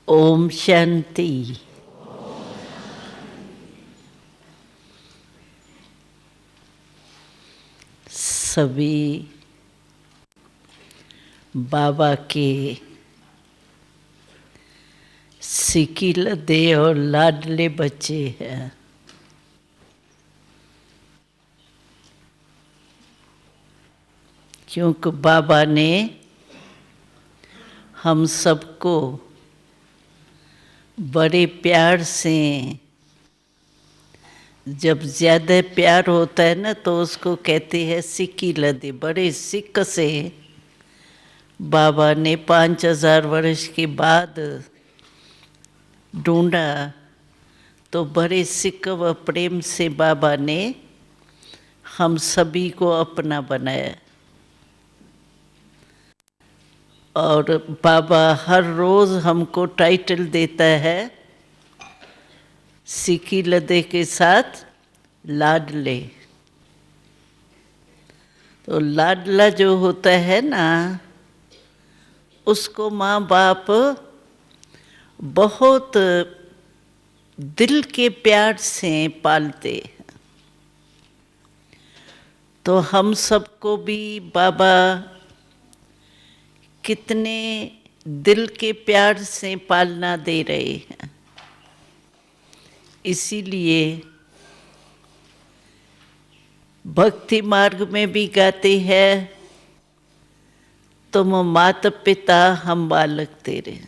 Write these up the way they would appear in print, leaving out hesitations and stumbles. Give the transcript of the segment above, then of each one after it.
ओम शांति। सभी बाबा के सिकीलदे और लाडले बच्चे हैं। क्योंकि बाबा ने हम सबको बड़े प्यार से, जब ज़्यादा प्यार होता है ना तो उसको कहते हैं सिकीलदे। बड़े सिक से बाबा ने 5000 वर्ष के बाद ढूंढा, तो बड़े सिक व प्रेम से बाबा ने हम सभी को अपना बनाया। और बाबा हर रोज़ हमको टाइटल देता है सिकीलदे के साथ लाडले। तो लाडला जो होता है ना, उसको माँ बाप बहुत दिल के प्यार से पालते हैं। तो हम सबको भी बाबा कितने दिल के प्यार से पालना दे रहे हैं। इसीलिए भक्ति मार्ग में भी गाते हैं, तुम माता पिता हम बालक तेरे।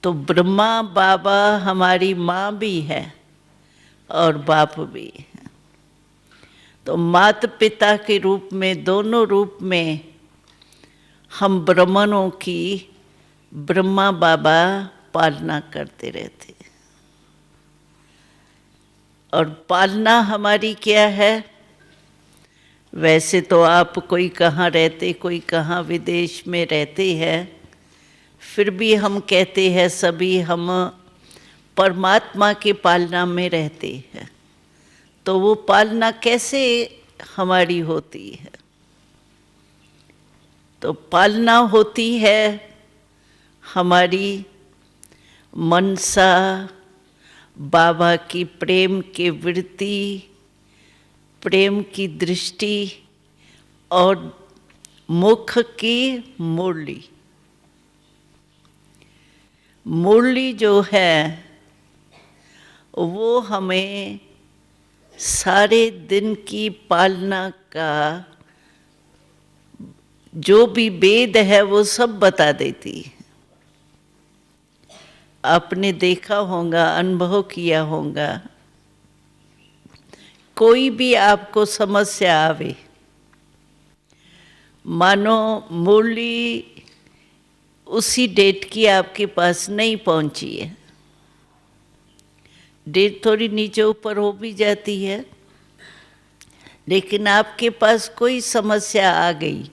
तो ब्रह्मा बाबा हमारी माँ भी है और बाप भी है। तो माता पिता के रूप में, दोनों रूप में हम ब्राह्मणों की ब्रह्मा बाबा पालना करते रहते। और पालना हमारी क्या है? वैसे तो आप कोई कहाँ रहते, कोई कहाँ विदेश में रहते हैं, फिर भी हम कहते हैं सभी हम परमात्मा के पालना में रहते हैं। तो वो पालना कैसे हमारी होती है? तो पालना होती है हमारी मनसा, बाबा की प्रेम की वृत्ति, प्रेम की दृष्टि और मुख की मुरली। मुरली जो है वो हमें सारे दिन की पालना का जो भी वेद है वो सब बता देती है। आपने देखा होगा, अनुभव किया होगा, कोई भी आपको समस्या आवे, मानो मुरली उसी डेट की आपके पास नहीं पहुंची है, डेट थोड़ी नीचे ऊपर हो भी जाती है, लेकिन आपके पास कोई समस्या आ गई,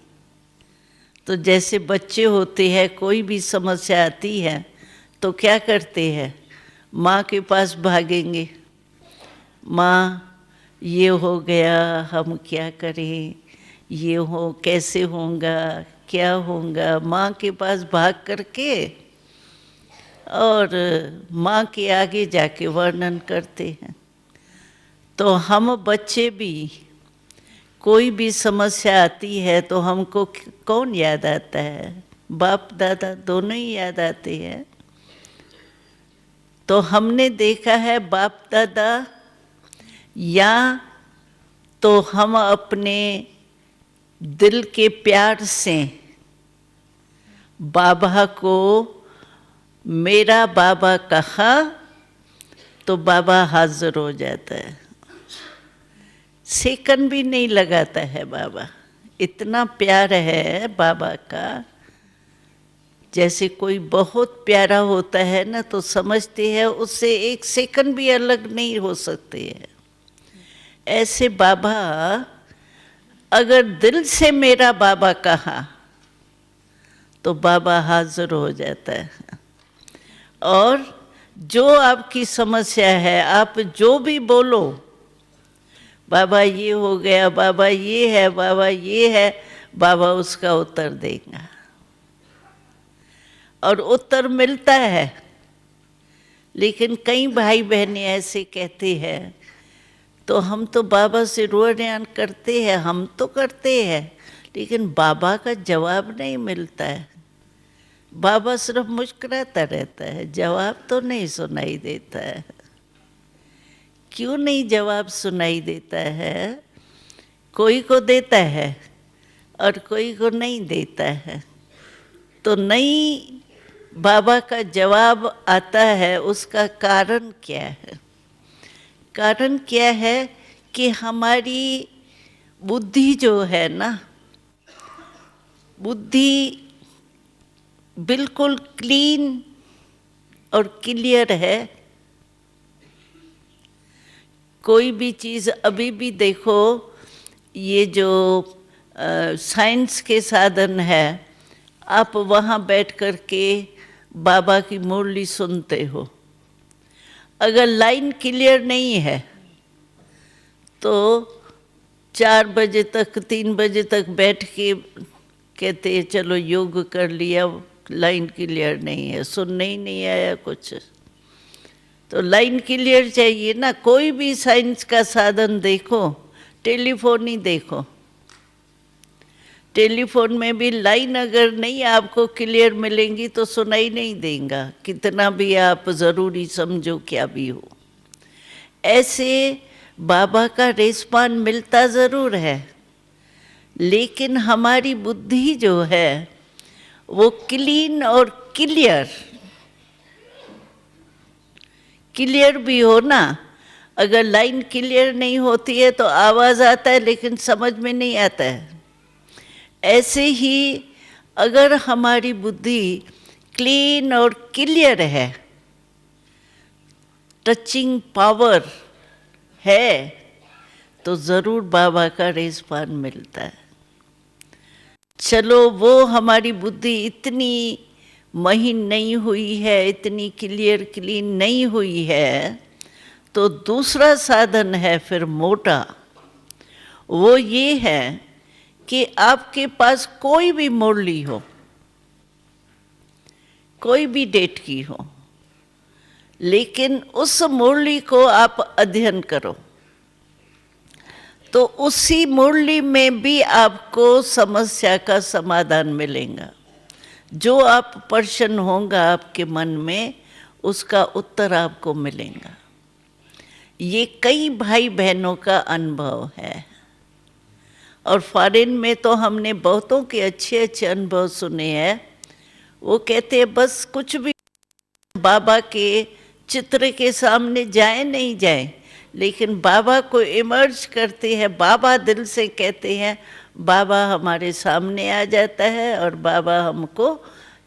तो जैसे बच्चे होते हैं, कोई भी समस्या आती है तो क्या करते हैं? माँ के पास भागेंगे, माँ ये हो गया, हम क्या करें, ये हो कैसे होगा, क्या होगा। माँ के पास भाग करके और माँ के आगे जाके वर्णन करते हैं। तो हम बच्चे भी, कोई भी समस्या आती है तो हमको कौन याद आता है? बाप दादा दोनों ही याद आते हैं। तो हमने देखा है बाप दादा, या तो हम अपने दिल के प्यार से बाबा को मेरा बाबा कहा तो बाबा हाजिर हो जाता है। सेकंड भी नहीं लगाता है बाबा, इतना प्यार है बाबा का। जैसे कोई बहुत प्यारा होता है ना तो समझते हैं उससे एक सेकंड भी अलग नहीं हो सकते हैं। ऐसे बाबा अगर दिल से मेरा बाबा कहा तो बाबा हाजिर हो जाता है। और जो आपकी समस्या है, आप जो भी बोलो, बाबा ये हो गया, बाबा ये है, बाबा ये है, बाबा उसका उत्तर देगा। और उत्तर मिलता है। लेकिन कई भाई बहनें ऐसे कहते हैं, तो हम तो बाबा से रोयान करते हैं, हम तो करते हैं, लेकिन बाबा का जवाब नहीं मिलता है। बाबा सिर्फ मुस्कुराता रहता है, जवाब तो नहीं सुनाई देता है। क्यों नहीं जवाब सुनाई देता है? कोई को देता है और कोई को नहीं देता है। तो नहीं बाबा का जवाब आता है, उसका कारण क्या है? कारण क्या है कि हमारी बुद्धि जो है ना, बुद्धि बिल्कुल क्लीन और क्लियर है। कोई भी चीज़ अभी भी देखो, ये जो साइंस के साधन है, आप वहाँ बैठ कर के बाबा की मुरली सुनते हो। अगर लाइन क्लियर नहीं है तो 4 बजे तक 3 बजे तक बैठ के कहते हैं चलो योग कर लिया, लाइन क्लियर नहीं है, सुनने ही नहीं आया कुछ। तो लाइन क्लियर चाहिए ना। कोई भी साइंस का साधन देखो, टेलीफोन ही देखो, टेलीफोन में भी लाइन अगर नहीं आपको क्लियर मिलेंगी तो सुनाई नहीं देगा, कितना भी आप ज़रूरी समझो क्या भी हो। ऐसे बाबा का रिस्पॉन्स मिलता ज़रूर है, लेकिन हमारी बुद्धि जो है वो क्लीन और क्लियर भी हो ना। अगर लाइन क्लियर नहीं होती है तो आवाज़ आता है लेकिन समझ में नहीं आता है। ऐसे ही अगर हमारी बुद्धि क्लीन और क्लियर है, टचिंग पावर है, तो ज़रूर बाबा का रिस्पॉन्स मिलता है। चलो वो हमारी बुद्धि इतनी महीन नहीं हुई है, इतनी क्लियर क्लीन नहीं हुई है, तो दूसरा साधन है फिर मोटा। वो ये है कि आपके पास कोई भी मुरली हो, कोई भी डेट की हो, लेकिन उस मुरली को आप अध्ययन करो, तो उसी मुरली में भी आपको समस्या का समाधान मिलेगा। जो आप प्रश्न होगा आपके मन में, उसका उत्तर आपको मिलेगा। ये कई भाई बहनों का अनुभव है। और फॉरेन में तो हमने बहुतों के अच्छे अच्छे अनुभव सुने हैं। वो कहते हैं बस कुछ भी बाबा के चित्र के सामने जाए नहीं जाए, लेकिन बाबा को इमर्ज करते हैं, बाबा दिल से कहते हैं, बाबा हमारे सामने आ जाता है और बाबा हमको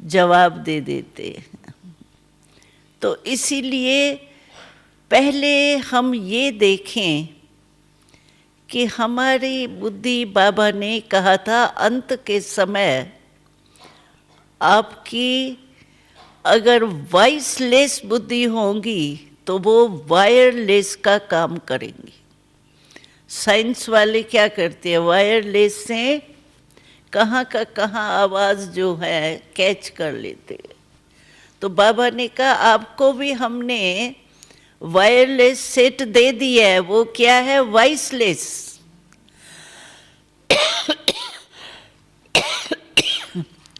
जवाब दे देते हैं। तो इसीलिए पहले हम ये देखें कि हमारी बुद्धि, बाबा ने कहा था अंत के समय आपकी अगर वॉइसलेस बुद्धि होगी तो वो वायरलेस का काम करेंगी। साइंस वाले क्या करते हैं, वायरलेस से कहाँ का कहाँ आवाज़ जो है कैच कर लेते हैं। तो बाबा ने कहा आपको भी हमने वायरलेस सेट दे दिया है। वो क्या है, वॉइसलेस।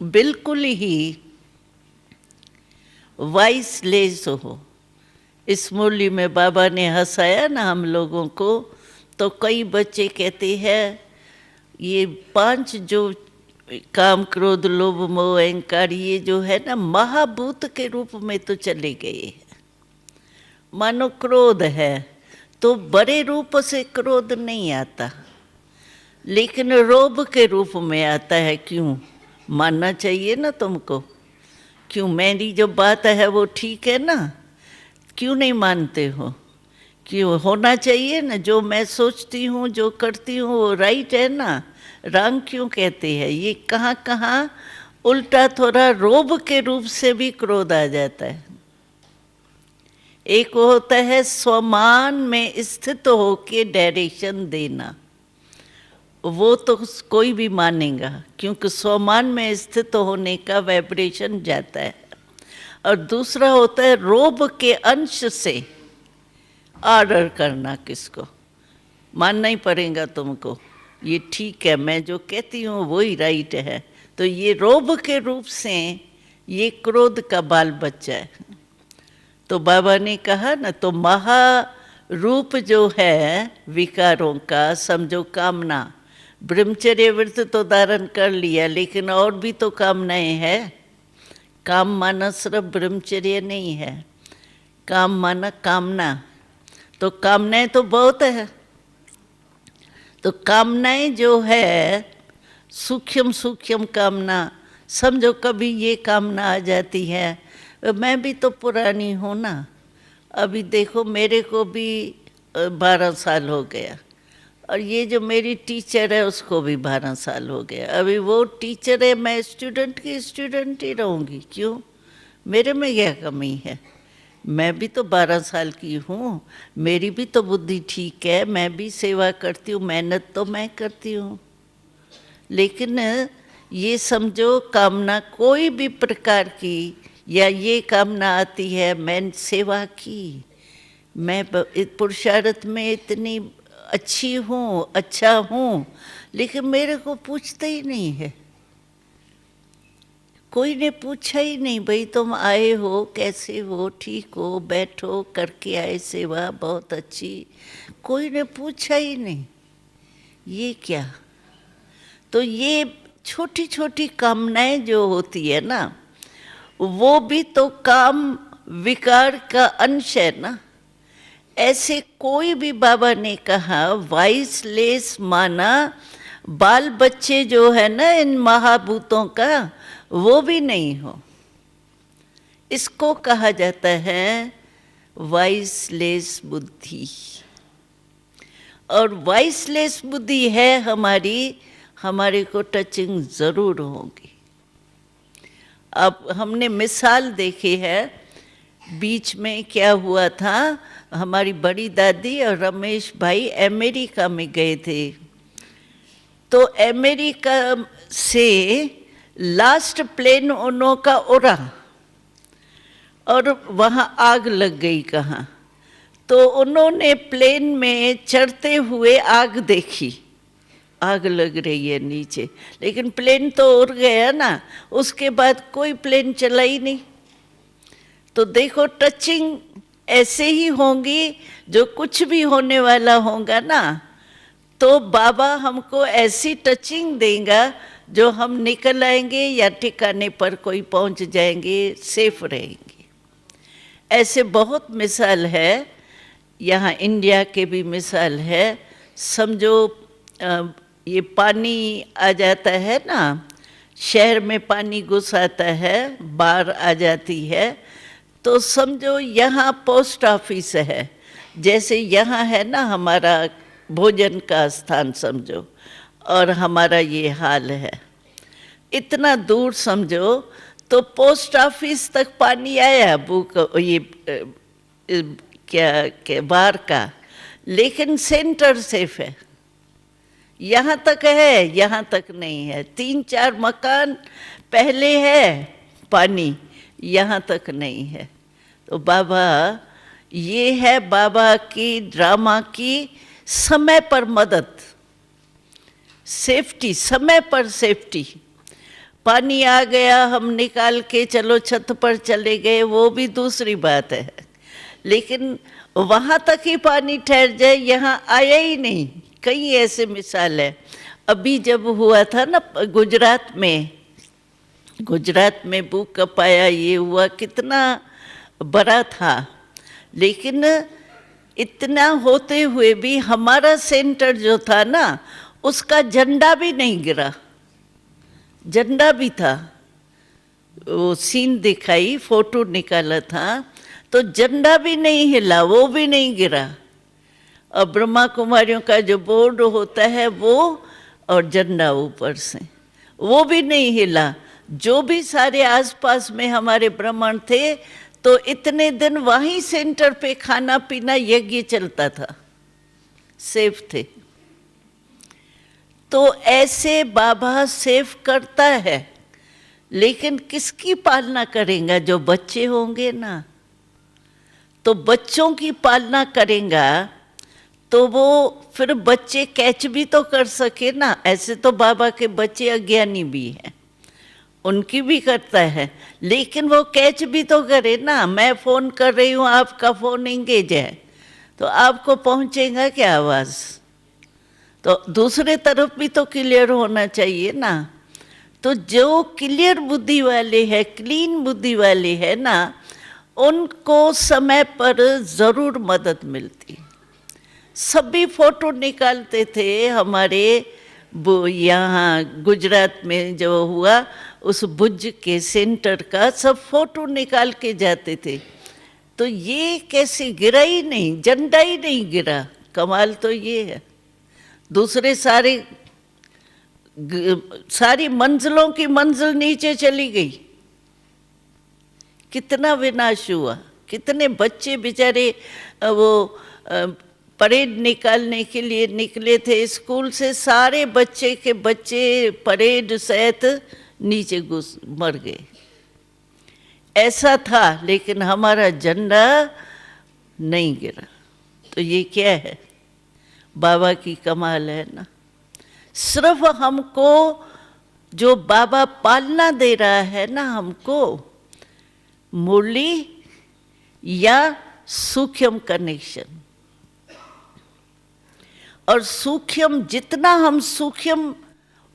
बिल्कुल ही वॉइसलेस हो। इस मुरली में बाबा ने हंसाया ना हम लोगों को, तो कई बच्चे कहते हैं ये 5 जो काम, क्रोध, लोभ, मोह, अहंकार, ये जो है ना महाभूत के रूप में तो चले गए। मानो क्रोध है तो बड़े रूप से क्रोध नहीं आता, लेकिन लोभ के रूप में आता है। क्यों? मानना चाहिए ना तुमको। क्यों? मेरी जो बात है वो ठीक है ना, क्यों नहीं मानते हो? क्यों? होना चाहिए ना, जो मैं सोचती हूँ, जो करती हूँ वो राइट है ना। रंग क्यों कहते हैं? ये कहाँ कहाँ उल्टा थोड़ा रोब के रूप से भी क्रोध आ जाता है। एक होता है स्वमान में स्थित होके डायरेक्शन देना, वो तो कोई भी मानेगा, क्योंकि स्वमान में स्थित होने का वाइब्रेशन जाता है। और दूसरा होता है रोब के अंश से ऑर्डर करना। किसको मानना ही पड़ेगा तुमको, ये ठीक है, मैं जो कहती हूँ वही राइट है। तो ये रोब के रूप से ये क्रोध का बाल बच्चा है। तो बाबा ने कहा ना, तो महारूप जो है विकारों का, समझो कामना, ब्रह्मचर्य व्रत तो धारण कर लिया, लेकिन और भी तो कामनाएं हैं। काम माना सिर्फ ब्रह्मचर्य नहीं है, काम माना कामना, तो कामनाएं तो बहुत है। तो कामनाएं जो है सूक्ष्म सूक्ष्म कामना, समझो कभी ये कामना आ जाती है, मैं भी तो पुरानी हूँ ना, अभी देखो मेरे को भी 12 साल हो गया, और ये जो मेरी टीचर है उसको भी 12 साल हो गया। अभी वो टीचर है, मैं स्टूडेंट की स्टूडेंट ही रहूँगी, क्यों? मेरे में क्या कमी है? मैं भी तो 12 साल की हूँ, मेरी भी तो बुद्धि ठीक है, मैं भी सेवा करती हूँ, मेहनत तो मैं करती हूँ। लेकिन ये समझो कामना कोई भी प्रकार की, या ये कामना आती है मैं सेवा की, मैं पुरुषार्थ में इतनी अच्छी हूँ, अच्छा हूँ, लेकिन मेरे को पूछते ही नहीं है। कोई ने पूछा ही नहीं, भाई तुम आए हो, कैसे हो, ठीक हो, बैठो, करके आए सेवा बहुत अच्छी, कोई ने पूछा ही नहीं। ये क्या? तो ये छोटी छोटी कामनाएं जो होती है ना, वो भी तो काम विकार का अंश है ना। ऐसे कोई भी बाबा ने कहा वाइसलेस माना बाल बच्चे जो है ना इन महाभूतों का, वो भी नहीं हो। इसको कहा जाता है वाइसलेस बुद्धि। और वाइसलेस बुद्धि है हमारी, हमारे को टचिंग जरूर होगी। अब हमने मिसाल देखी है, बीच में क्या हुआ था, हमारी बड़ी दादी और रमेश भाई अमेरिका में गए थे। तो अमेरिका से लास्ट प्लेन उन्हों का उड़ा और वहाँ आग लग गई कहाँ। तो उन्होंने प्लेन में चढ़ते हुए आग देखी, आग लग रही है नीचे, लेकिन प्लेन तो उड़ गया ना, उसके बाद कोई प्लेन चला ही नहीं। तो देखो टचिंग ऐसे ही होंगी, जो कुछ भी होने वाला होगा ना, तो बाबा हमको ऐसी टचिंग देगा जो हम निकल आएंगे या ठिकाने पर कोई पहुंच जाएंगे, सेफ रहेंगे। ऐसे बहुत मिसाल है, यहाँ इंडिया के भी मिसाल है। समझो ये पानी आ जाता है ना, शहर में पानी घुस आता है, बाढ़ आ जाती है, तो समझो यहाँ पोस्ट ऑफिस है, जैसे यहाँ है ना हमारा भोजन का स्थान समझो, और हमारा ये हाल है। इतना दूर समझो, तो पोस्ट ऑफिस तक पानी आया बुक ये क्या बाहर का, लेकिन सेंटर सेफ है, यहाँ तक है, यहाँ तक नहीं है। 3-4 मकान पहले है पानी, यहाँ तक नहीं है। तो बाबा, ये है बाबा की ड्रामा की समय पर मदद, सेफ्टी, समय पर सेफ्टी। पानी आ गया, हम निकाल के चलो छत पर चले गए, वो भी दूसरी बात है, लेकिन वहाँ तक ही पानी ठहर जाए, यहाँ आया ही नहीं। कई ऐसे मिसाल है। अभी जब हुआ था ना गुजरात में भूकंप आया, ये हुआ, कितना बड़ा था, लेकिन इतना होते हुए भी हमारा सेंटर जो था ना, उसका झंडा भी नहीं गिरा। झंडा भी था, वो सीन दिखाई, फोटो निकाला था, तो झंडा भी नहीं हिला, वो भी नहीं गिरा। और ब्रह्मा कुमारियों का जो बोर्ड होता है वो, और झंडा ऊपर से, वो भी नहीं हिला। जो भी सारे आसपास में हमारे ब्राह्मण थे, तो इतने दिन वहीं सेंटर पे खाना पीना यज्ञ चलता था, सेफ थे। तो ऐसे बाबा सेफ करता है। लेकिन किसकी पालना करेगा? जो बच्चे होंगे ना, तो बच्चों की पालना करेगा तो वो फिर बच्चे कैच भी तो कर सके ना। ऐसे तो बाबा के बच्चे अज्ञानी भी हैं, उनकी भी करता है, लेकिन वो कैच भी तो करे ना। मैं फोन कर रही हूँ, आपका फोन एंगेज है, तो आपको पहुंचेगा क्या आवाज? तो दूसरे तरफ भी तो क्लियर होना चाहिए ना। तो जो क्लियर बुद्धि वाले हैं, क्लीन बुद्धि वाले हैं ना, उनको समय पर जरूर मदद मिलती। सभी फोटो निकालते थे हमारे यहाँ गुजरात में जो हुआ, उस भुज के सेंटर का सब फोटो निकाल के जाते थे। तो ये कैसे गिरा ही नहीं, झंडा ही नहीं गिरा। कमाल तो ये है। दूसरे सारी मंजिलों की मंजिल नीचे चली गई। कितना विनाश हुआ, कितने बच्चे बेचारे वो परेड निकालने के लिए निकले थे स्कूल से, सारे बच्चे के बच्चे परेड सहित नीचे मर गए। ऐसा था, लेकिन हमारा झंडा नहीं गिरा। तो ये क्या है? बाबा की कमाल है ना। सिर्फ हमको जो बाबा पालना दे रहा है ना, हमको मुरली या सूक्ष्म कनेक्शन। और सूक्ष्म, जितना हम सूक्ष्म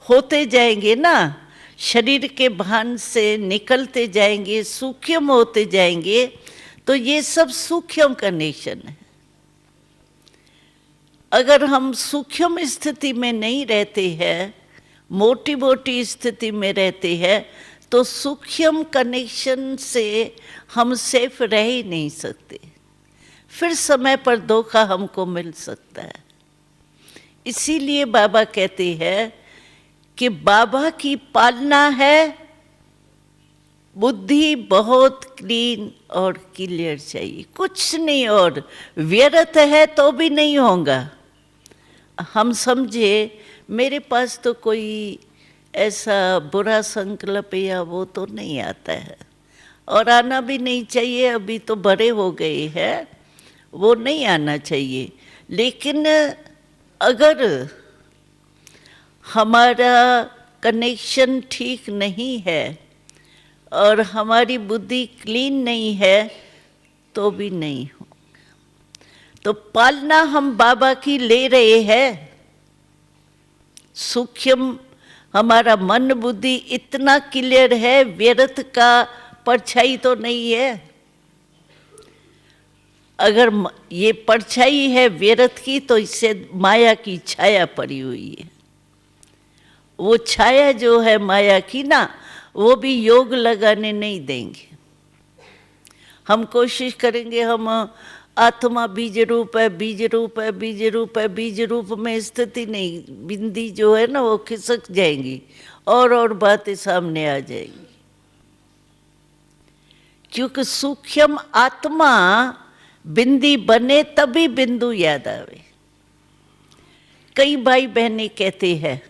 होते जाएंगे ना, शरीर के भान से निकलते जाएंगे, सूक्ष्म होते जाएंगे, तो ये सब सूक्ष्म कनेक्शन है। अगर हम सूक्ष्म स्थिति में नहीं रहते हैं, मोटी मोटी स्थिति में रहते हैं, तो सूक्ष्म कनेक्शन से हम सेफ रह ही नहीं सकते। फिर समय पर धोखा हमको मिल सकता है। इसीलिए बाबा कहते हैं कि बाबा की पालना है, बुद्धि बहुत क्लीन और क्लियर चाहिए, कुछ नहीं। और व्यर्थ है तो भी नहीं होगा। हम समझे मेरे पास तो कोई ऐसा बुरा संकल्प या वो तो नहीं आता है, और आना भी नहीं चाहिए। अभी तो बड़े हो गए हैं, वो नहीं आना चाहिए। लेकिन अगर हमारा कनेक्शन ठीक नहीं है और हमारी बुद्धि क्लीन नहीं है, तो भी नहीं हो। तो पालना हम बाबा की ले रहे हैं। सूक्ष्म हमारा मन बुद्धि इतना क्लियर है, व्यर्थ का परछाई तो नहीं है। अगर ये परछाई है व्यर्थ की, तो इससे माया की छाया पड़ी हुई है। वो छाया जो है माया की ना, वो भी योग लगाने नहीं देंगे। हम कोशिश करेंगे, हम आत्मा बीज रूप है, बीज रूप है, बीज रूप है, बीज रूप में स्थिति नहीं, बिंदी जो है ना वो खिसक जाएंगी और बातें सामने आ जाएंगी। क्योंकि सूक्ष्म आत्मा बिंदी बने तभी बिंदु याद आवे। कई भाई बहनें कहते हैं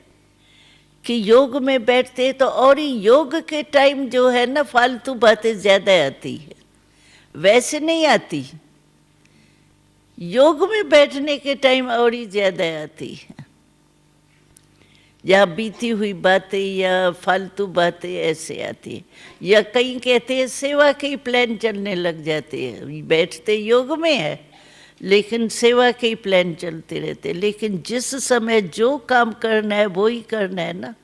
कि योग में बैठते तो, और योग के टाइम जो है ना फालतू बातें ज्यादा आती है। वैसे नहीं आती, योग में बैठने के टाइम और ही ज्यादा आती है। या बीती हुई बातें या फालतू बातें ऐसे आती है। या कई कहते हैं सेवा के ही प्लान चलने लग जाते हैं। बैठते योग में है, लेकिन सेवा के ही प्लान चलते रहते। लेकिन जिस समय जो काम करना है वो ही करना है ना।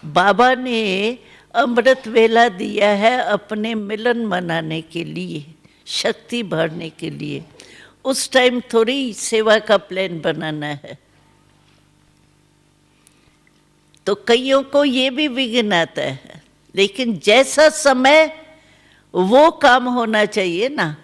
बाबा ने अमृत वेला दिया है अपने मिलन मनाने के लिए, शक्ति भरने के लिए। उस टाइम थोड़ी सेवा का प्लान बनाना है। तो कईयों को ये भी विघ्न आता है, लेकिन जैसा समय वो काम होना चाहिए ना।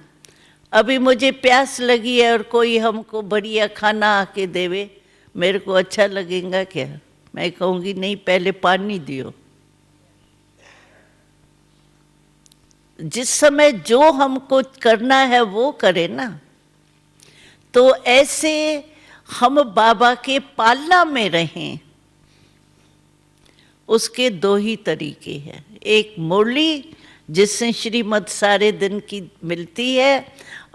अभी मुझे प्यास लगी है और कोई हमको बढ़िया खाना आके देवे, मेरे को अच्छा लगेगा क्या? मैं कहूँगी नहीं, पहले पानी दियो। जिस समय जो हमको करना है वो करे ना। तो ऐसे हम बाबा के पालना में रहें, उसके दो ही तरीके हैं, एक मुरली जिससे श्रीमद् सारे दिन की मिलती है,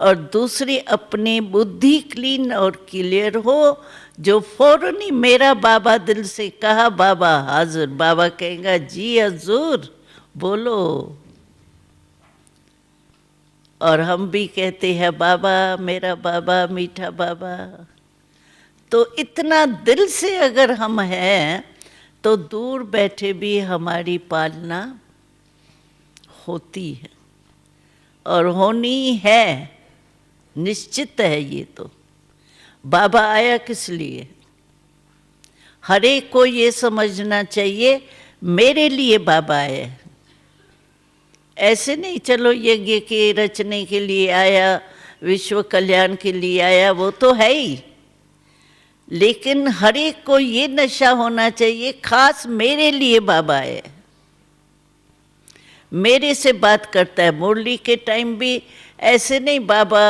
और दूसरी अपनी बुद्धि क्लीन और क्लियर हो, जो फौरन ही मेरा बाबा दिल से कहा बाबा हाजिर, बाबा कहेगा जी हजूर बोलो। और हम भी कहते हैं बाबा मेरा बाबा मीठा बाबा। तो इतना दिल से अगर हम हैं तो दूर बैठे भी हमारी पालना होती है और होनी है, निश्चित है। ये तो बाबा आया किस लिए, हर एक को ये समझना चाहिए मेरे लिए बाबा आया है। ऐसे नहीं चलो यज्ञ के रचने के लिए आया, विश्व कल्याण के लिए आया, वो तो है ही, लेकिन हर एक को ये नशा होना चाहिए खास मेरे लिए बाबा है, मेरे से बात करता है। मुरली के टाइम भी ऐसे नहीं बाबा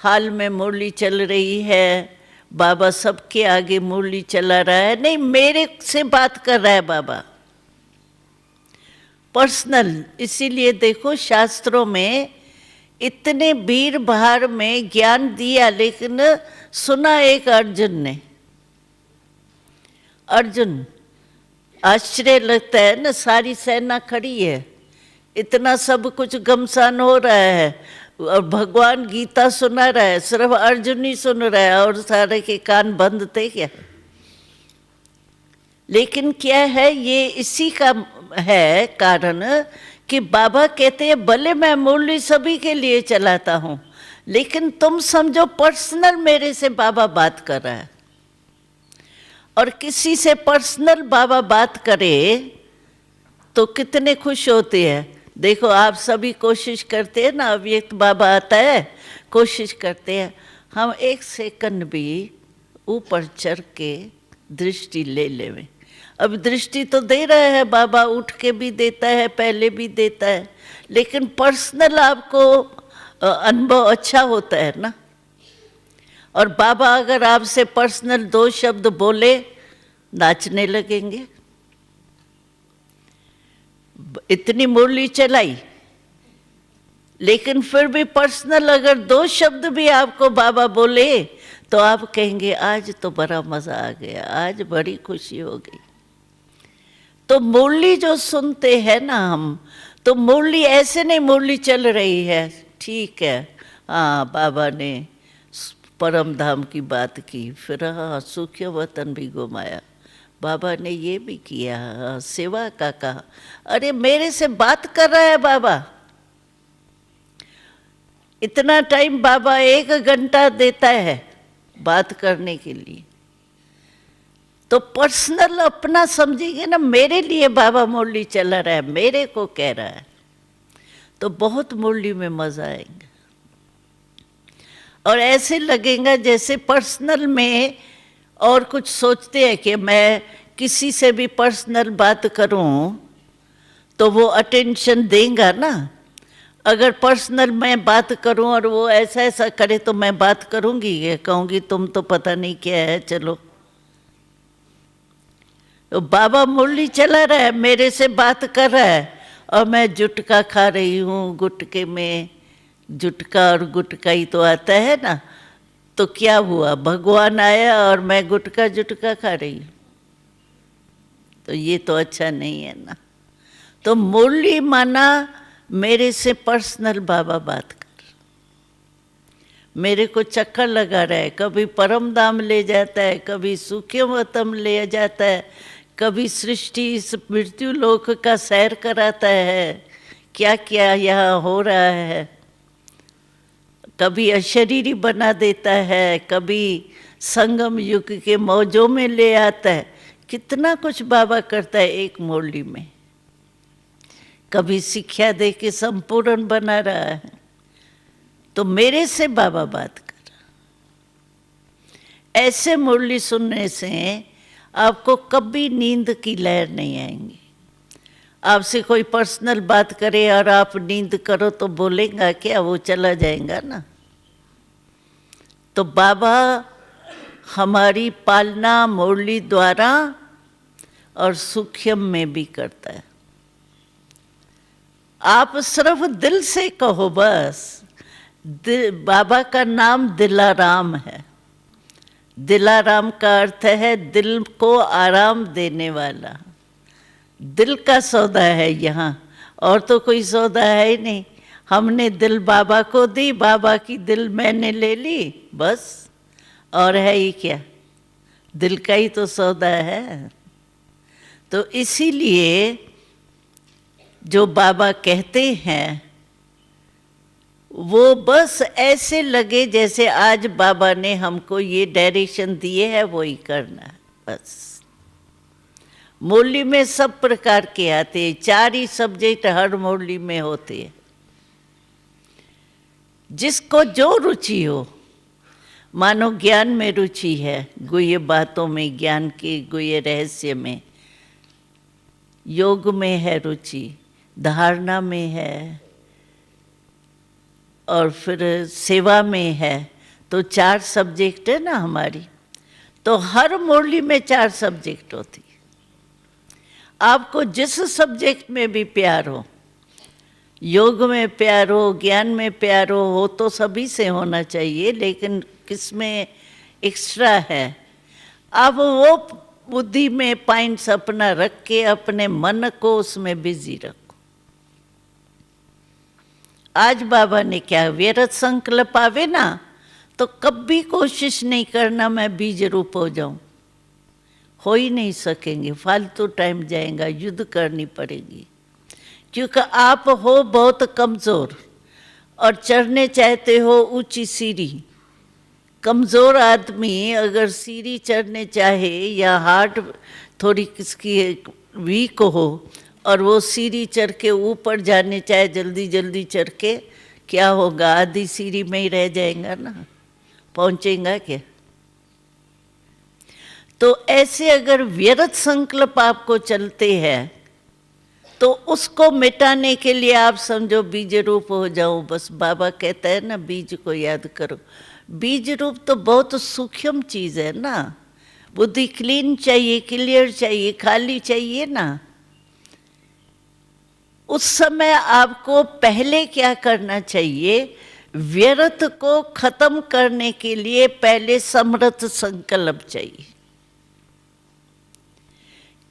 हाल में मुरली चल रही है, बाबा सबके आगे मुरली चला रहा है, नहीं, मेरे से बात कर रहा है बाबा, पर्सनल। इसीलिए देखो शास्त्रों में इतने भीड़ भाड़ में ज्ञान दिया, लेकिन सुना एक अर्जुन ने। अर्जुन, आश्चर्य लगता है ना, सारी सेना खड़ी है, इतना सब कुछ घमसान हो रहा है और भगवान गीता सुना रहा है, सिर्फ अर्जुन ही सुन रहा है और सारे के कान बंद थे क्या? लेकिन क्या है, ये इसी का है कारण कि बाबा कहते हैं भले मैं मुरली सभी के लिए चलाता हूँ, लेकिन तुम समझो पर्सनल मेरे से बाबा बात कर रहा है। और किसी से पर्सनल बाबा बात करे तो कितने खुश होते हैं। देखो आप सभी कोशिश करते हैं ना, अव्यक्त बाबा आता है, कोशिश करते हैं हम एक सेकंड भी ऊपर चढ़ के दृष्टि ले लेवें। अब दृष्टि तो दे रहा है बाबा, उठ के भी देता है, पहले भी देता है, लेकिन पर्सनल आपको अनुभव अच्छा होता है ना। और बाबा अगर आपसे पर्सनल दो शब्द बोले, नाचने लगेंगे। इतनी मुरली चलाई, लेकिन फिर भी पर्सनल अगर दो शब्द भी आपको बाबा बोले तो आप कहेंगे आज तो बड़ा मजा आ गया, आज बड़ी खुशी हो गई। तो मुरली जो सुनते हैं ना हम, तो मुरली ऐसे नहीं मुरली चल रही है, ठीक है, हाँ बाबा ने परम धाम की बात की, फिर हाँ सुखी वतन भी घुमाया, बाबा ने ये भी किया, हाँ, सेवा का कहा। अरे मेरे से बात कर रहा है बाबा, इतना टाइम बाबा 1 घंटा देता है बात करने के लिए, तो पर्सनल अपना समझेंगे ना, मेरे लिए बाबा मुरली चला रहा है, मेरे को कह रहा है, तो बहुत मुरली में मजा आएगा। और ऐसे लगेगा जैसे पर्सनल में और कुछ सोचते हैं कि मैं किसी से भी पर्सनल बात करूं तो वो अटेंशन देगा ना। अगर पर्सनल मैं बात करूं और वो ऐसा ऐसा करे तो मैं बात करूंगी, ये कहूंगी तुम तो पता नहीं क्या है, चलो। तो बाबा मुरली चला रहा है, मेरे से बात कर रहा है, और मैं जुटका खा रही हूँ, गुटके में जुटका और गुटका ही तो आता है ना, तो क्या हुआ, भगवान आया और मैं गुटका जुटका खा रही हूँ, तो ये तो अच्छा नहीं है ना। तो मुरली माना मेरे से पर्सनल बाबा बात कर, मेरे को चक्कर लगा रहा है, कभी परम धाम ले जाता है, कभी सुख्यवतम ले जाता है, कभी सृष्टि इस मृत्यु लोक का सैर कराता है, क्या क्या यहाँ हो रहा है, कभी अशरीरी बना देता है, कभी संगम युग के मौजों में ले आता है, कितना कुछ बाबा करता है एक मुरली में। कभी शिक्षा दे के संपूर्ण बना रहा है, तो मेरे से बाबा बात कर रहा। ऐसे मुरली सुनने से आपको कभी नींद की लहर नहीं आएंगी। आपसे कोई पर्सनल बात करे और आप नींद करो तो बोलेगा क्या, वो चला जाएगा ना। तो बाबा हमारी पालना मुरली द्वारा और सूक्ष्म में भी करता है। आप सिर्फ दिल से कहो बस। बाबा का नाम दिलाराम है। दिलाराम का अर्थ है दिल को आराम देने वाला। दिल का सौदा है यहाँ, और तो कोई सौदा है ही नहीं। हमने दिल बाबा को दी, बाबा की दिल मैंने ले ली, बस। और है ही क्या, दिल का ही तो सौदा है। तो इसीलिए जो बाबा कहते हैं वो बस ऐसे लगे जैसे आज बाबा ने हमको ये डायरेक्शन दिए है, वो ही करना है बस। मुरली में सब प्रकार के आते हैं, 4 ही सब्जेक्ट हर मुरली में होते हैं। जिसको जो रुचि हो, मानो ज्ञान में रुचि है, गुह्य बातों में, ज्ञान के गुह्य रहस्य में, योग में है रुचि, धारणा में है, और फिर सेवा में है, तो 4 सब्जेक्ट है ना हमारी। तो हर मुरली में 4 सब्जेक्ट होती। आपको जिस सब्जेक्ट में भी प्यार हो, योग में प्यार हो, ज्ञान में प्यार हो तो सभी से होना चाहिए, लेकिन किसमें एक्स्ट्रा है, अब वो बुद्धि में पॉइंट्स अपना रख के अपने मन को उसमें बिजी रखो। आज बाबा ने क्या, व्यर्थ संकल्प आवे ना तो कभी कोशिश नहीं करना मैं बीज रूप हो जाऊं, हो ही नहीं सकेंगे, फालतू टाइम जाएगा, युद्ध करनी पड़ेगी। क्योंकि आप हो बहुत कमज़ोर और चढ़ने चाहते हो ऊंची सीढ़ी। कमज़ोर आदमी अगर सीढ़ी चढ़ने चाहे या हार्ट थोड़ी किसकी वीक हो और वो सीढ़ी चढ़ के ऊपर जाने चाहे जल्दी जल्दी चढ़ के, क्या होगा, आधी सीढ़ी में ही रह जाएगा ना, पहुंचेगा क्या। तो ऐसे अगर व्यर्थ संकल्प आपको चलते हैं तो उसको मिटाने के लिए आप समझो बीज रूप हो जाओ बस। बाबा कहता है ना बीज को याद करो। बीज रूप तो बहुत सूक्ष्म चीज़ है ना। बुद्धि क्लीन चाहिए, क्लियर चाहिए, खाली चाहिए ना। उस समय आपको पहले क्या करना चाहिए, व्यर्थ को खत्म करने के लिए पहले समर्थ संकल्प चाहिए।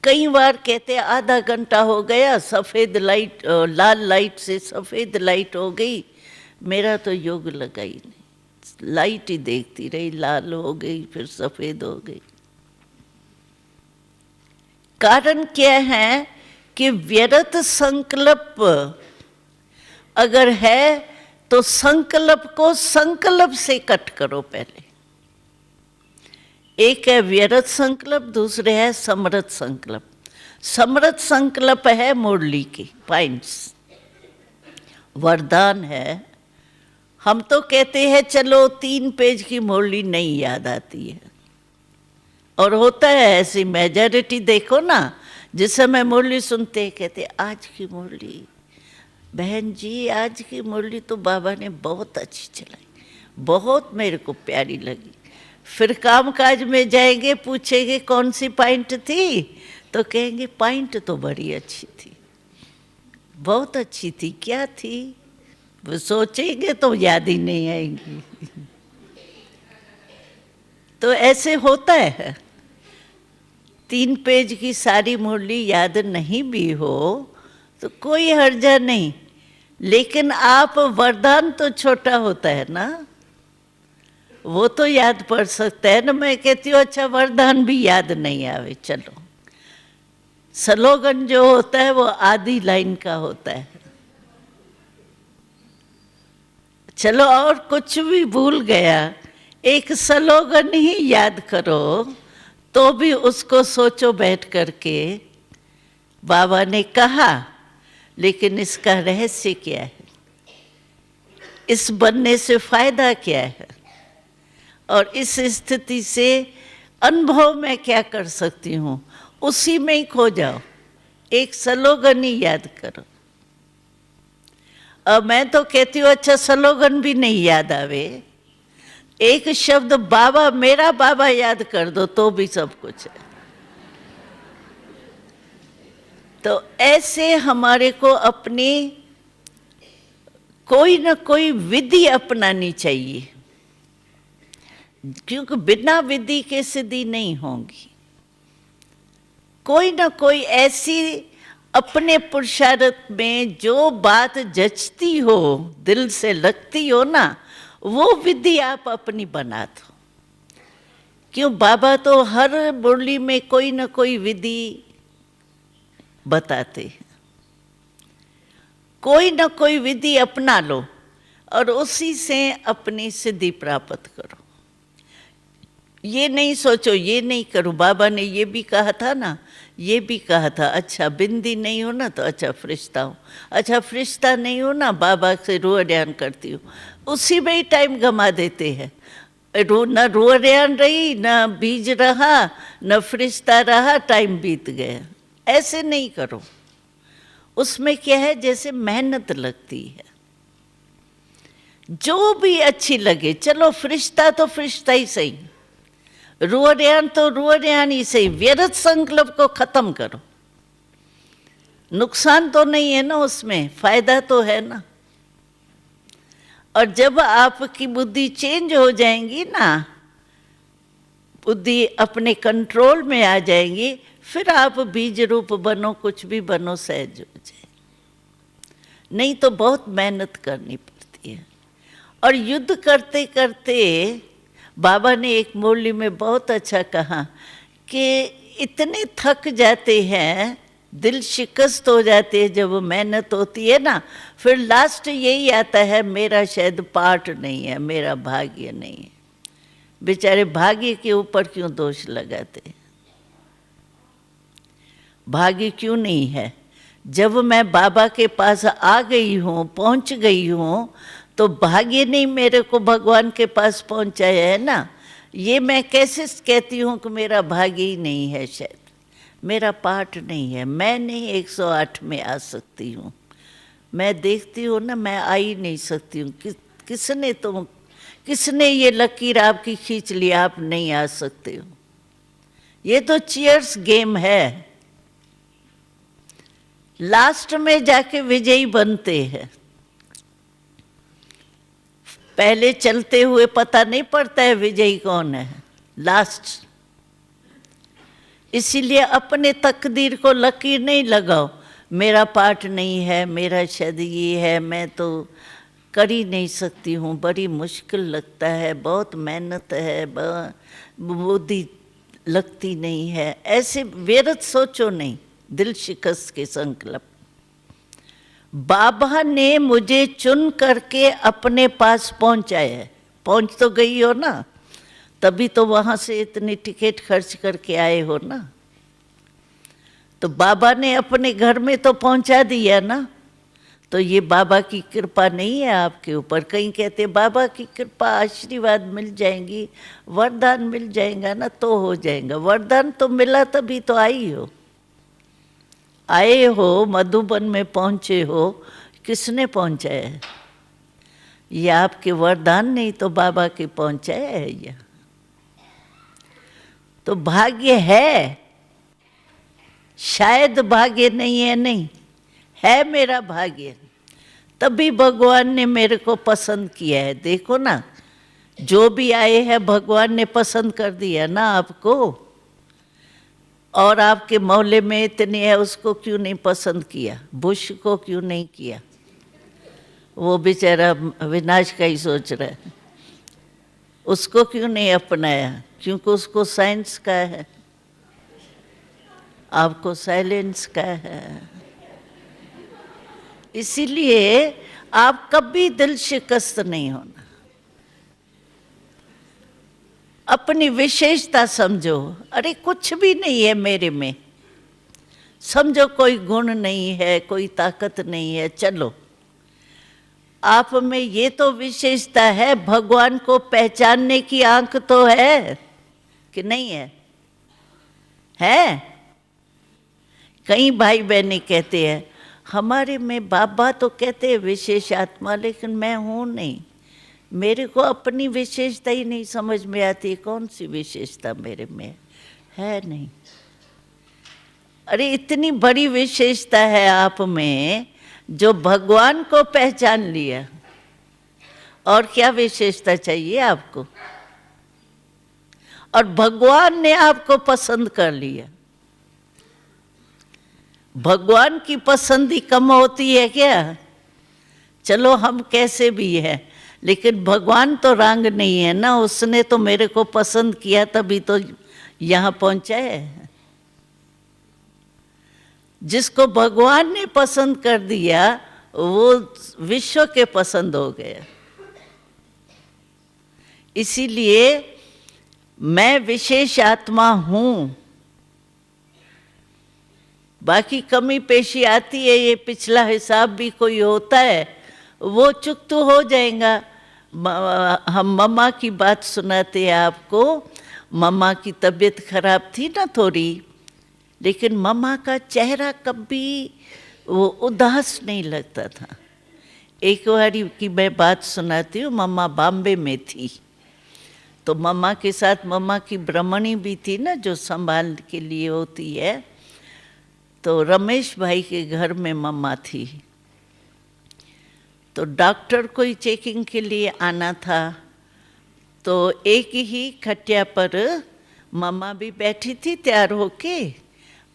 कई बार कहते आधा घंटा हो गया, सफ़ेद लाइट, लाल लाइट से सफ़ेद लाइट हो गई, मेरा तो योग लगा ही नहीं, लाइट ही देखती रही, लाल हो गई फिर सफ़ेद हो गई। कारण क्या है कि व्यर्थ संकल्प अगर है तो संकल्प को संकल्प से कट करो पहले। एक है व्यर्थ संकल्प, दूसरे है समर्थ संकल्प। समर्थ संकल्प है मुरली की पॉइंट्स, वरदान है। हम तो कहते हैं चलो 3 पेज की मुरली नहीं याद आती है, और होता है ऐसी मेजॉरिटी। देखो ना, जिस समय मुरली सुनते कहते आज की मुरली, बहन जी आज की मुरली तो बाबा ने बहुत अच्छी चलाई, बहुत मेरे को प्यारी लगी। फिर काम काज में जाएंगे, पूछेंगे कौन सी पॉइंट थी, तो कहेंगे पॉइंट तो बड़ी अच्छी थी, बहुत अच्छी थी। क्या थी वो सोचेंगे तो याद ही नहीं आएंगी। तो ऐसे होता है। 3 पेज की सारी मुरली याद नहीं भी हो तो कोई हर्जा नहीं, लेकिन आप वरदान तो छोटा होता है ना, वो तो याद पड़ सकता है ना। मैं कहती हूँ अच्छा वरदान भी याद नहीं आवे, चलो स्लोगन जो होता है वो आधी लाइन का होता है, चलो और कुछ भी भूल गया, एक स्लोगन ही याद करो तो भी उसको सोचो बैठ करके बाबा ने कहा, लेकिन इसका रहस्य क्या है, इस बनने से फायदा क्या है, और इस स्थिति से अनुभव में क्या कर सकती हूँ, उसी में ही खो जाओ। एक स्लोगन ही याद करो। अब मैं तो कहती हूँ अच्छा स्लोगन भी नहीं याद आवे, एक शब्द बाबा, मेरा बाबा याद कर दो तो भी सब कुछ है। तो ऐसे हमारे को अपनी कोई ना कोई विधि अपनानी चाहिए, क्योंकि बिना विधि के सिद्धि नहीं होगी। कोई ना कोई ऐसी अपने पुरुषार्थ में जो बात जचती हो, दिल से लगती हो ना, वो विधि आप अपनी बना दो। क्यों, बाबा तो हर मुरली में कोई ना कोई विधि बताते हैं। कोई ना कोई विधि अपना लो और उसी से अपनी सिद्धि प्राप्त करो। ये नहीं सोचो ये नहीं करूं, बाबा ने ये भी कहा था ना, ये भी कहा था, अच्छा बिंदी नहीं हो ना तो अच्छा फरिश्ता हो, अच्छा फरिश्ता नहीं हो ना बाबा से रूह ध्यान करती हो, उसी में ही टाइम गमा देते हैं। न रूह ध्यान रही, न बीज रहा, न फरिश्ता रहा, टाइम बीत गया। ऐसे नहीं करो। उसमें क्या है, जैसे मेहनत लगती है, जो भी अच्छी लगे, चलो फरिश्ता तो फरिश्ता ही सही, रूह ध्यान तो रूह ध्यान ही सही, व्यर्थ संकल्प को खत्म करो। नुकसान तो नहीं है ना उसमें, फायदा तो है ना। और जब आपकी बुद्धि चेंज हो जाएंगी ना, बुद्धि अपने कंट्रोल में आ जाएंगी, फिर आप बीज रूप बनो, कुछ भी बनो, सहज हो जाए। नहीं तो बहुत मेहनत करनी पड़ती है। और युद्ध करते करते बाबा ने एक मुरली में बहुत अच्छा कहा कि इतने थक जाते हैं, दिल शिकस्त हो जाते हैं जब मेहनत होती है ना, फिर लास्ट यही आता है, मेरा शायद पार्ट नहीं है, मेरा भाग्य नहीं है। बेचारे भाग्य के ऊपर क्यों दोष लगाते? भाग्य क्यों नहीं है? जब मैं बाबा के पास आ गई हूँ, पहुँच गई हूँ, तो भाग्य नहीं मेरे को भगवान के पास पहुँचाया है ना। ये मैं कैसे कहती हूँ कि मेरा भाग्य ही नहीं है, शायद मेरा पार्ट नहीं है, मैं नहीं 108 में आ सकती हूँ। मैं देखती हूँ ना, मैं आ ही नहीं सकती हूँ। किसने ये लकीर आपकी खींच ली, आप नहीं आ सकते हो? ये तो चीयर्स गेम है, लास्ट में जाके विजयी बनते हैं। पहले चलते हुए पता नहीं पड़ता है विजयी कौन है, लास्ट। इसीलिए अपने तकदीर को लकीर नहीं लगाओ, मेरा पार्ट नहीं है, मेरा शायद ये है, मैं तो कर ही नहीं सकती हूँ, बड़ी मुश्किल लगता है, बहुत मेहनत है, बुद्धि लगती नहीं है। ऐसे व्यर्थ सोचो नहीं, दिल शिकस्त के संकल्प। बाबा ने मुझे चुन करके अपने पास पहुंचाया है, पहुंच तो गई हो ना, तभी तो वहां से इतनी टिकट खर्च करके आए हो ना। तो बाबा ने अपने घर में तो पहुंचा दिया ना, तो ये बाबा की कृपा नहीं है आपके ऊपर? कहीं कहते बाबा की कृपा, आशीर्वाद मिल जाएंगी, वरदान मिल जाएगा ना, तो हो जाएगा। वरदान तो मिला तभी तो आई हो, आए हो, मधुबन में पहुंचे हो, किसने पहुंचाया है? ये आपके वरदान नहीं तो बाबा के पहुंचाया है। ये तो भाग्य है, शायद भाग्य नहीं है, नहीं है मेरा भाग्य, तभी भगवान ने मेरे को पसंद किया है। देखो ना, जो भी आए हैं भगवान ने पसंद कर दिया ना आपको। और आपके मोहल्ले में इतने है, उसको क्यों नहीं पसंद किया? बुश को क्यों नहीं किया? वो बेचारा विनाश का ही सोच रहा है। उसको क्यों नहीं अपनाया? क्योंकि उसको साइंस का है, आपको साइलेंस का है। इसीलिए आप कभी दिल शिकस्त नहीं होना। अपनी विशेषता समझो, अरे कुछ भी नहीं है मेरे में, समझो कोई गुण नहीं है, कोई ताकत नहीं है, चलो आप में ये तो विशेषता है, भगवान को पहचानने की आंख तो है कि नहीं है? है? कई भाई बहनें कहते हैं हमारे में, बाबा तो कहते हैं विशेष आत्मा, लेकिन मैं हूँ नहीं, मेरे को अपनी विशेषता ही नहीं समझ में आती। कौन सी विशेषता मेरे में है? नहीं। अरे इतनी बड़ी विशेषता है आप में, जो भगवान को पहचान लिया, और क्या विशेषता चाहिए आपको? और भगवान ने आपको पसंद कर लिया। भगवान की पसंद ही कम होती है क्या? चलो हम कैसे भी हैं, लेकिन भगवान तो रांग नहीं है ना, उसने तो मेरे को पसंद किया तभी तो यहाँ पहुंचा है। जिसको भगवान ने पसंद कर दिया वो विश्व के पसंद हो गया। इसीलिए मैं विशेष आत्मा हूँ। बाकी कमी पेशी आती है, ये पिछला हिसाब भी कोई होता है, वो चुकता हो जाएगा। हम मम्मा की बात सुनाते हैं आपको। मम्मा की तबीयत खराब थी ना थोड़ी, लेकिन मम्मा का चेहरा कभी वो उदास नहीं लगता था। एक बारी की मैं बात सुनाती हूँ। मम्मा बॉम्बे में थी, तो मम्मा के साथ मम्मा की ब्रह्मणी भी थी ना, जो संभाल के लिए होती है। तो रमेश भाई के घर में मम्मा थी। तो डॉक्टर को ही चेकिंग के लिए आना था, तो एक ही खटिया पर मम्मा भी बैठी थी तैयार होके,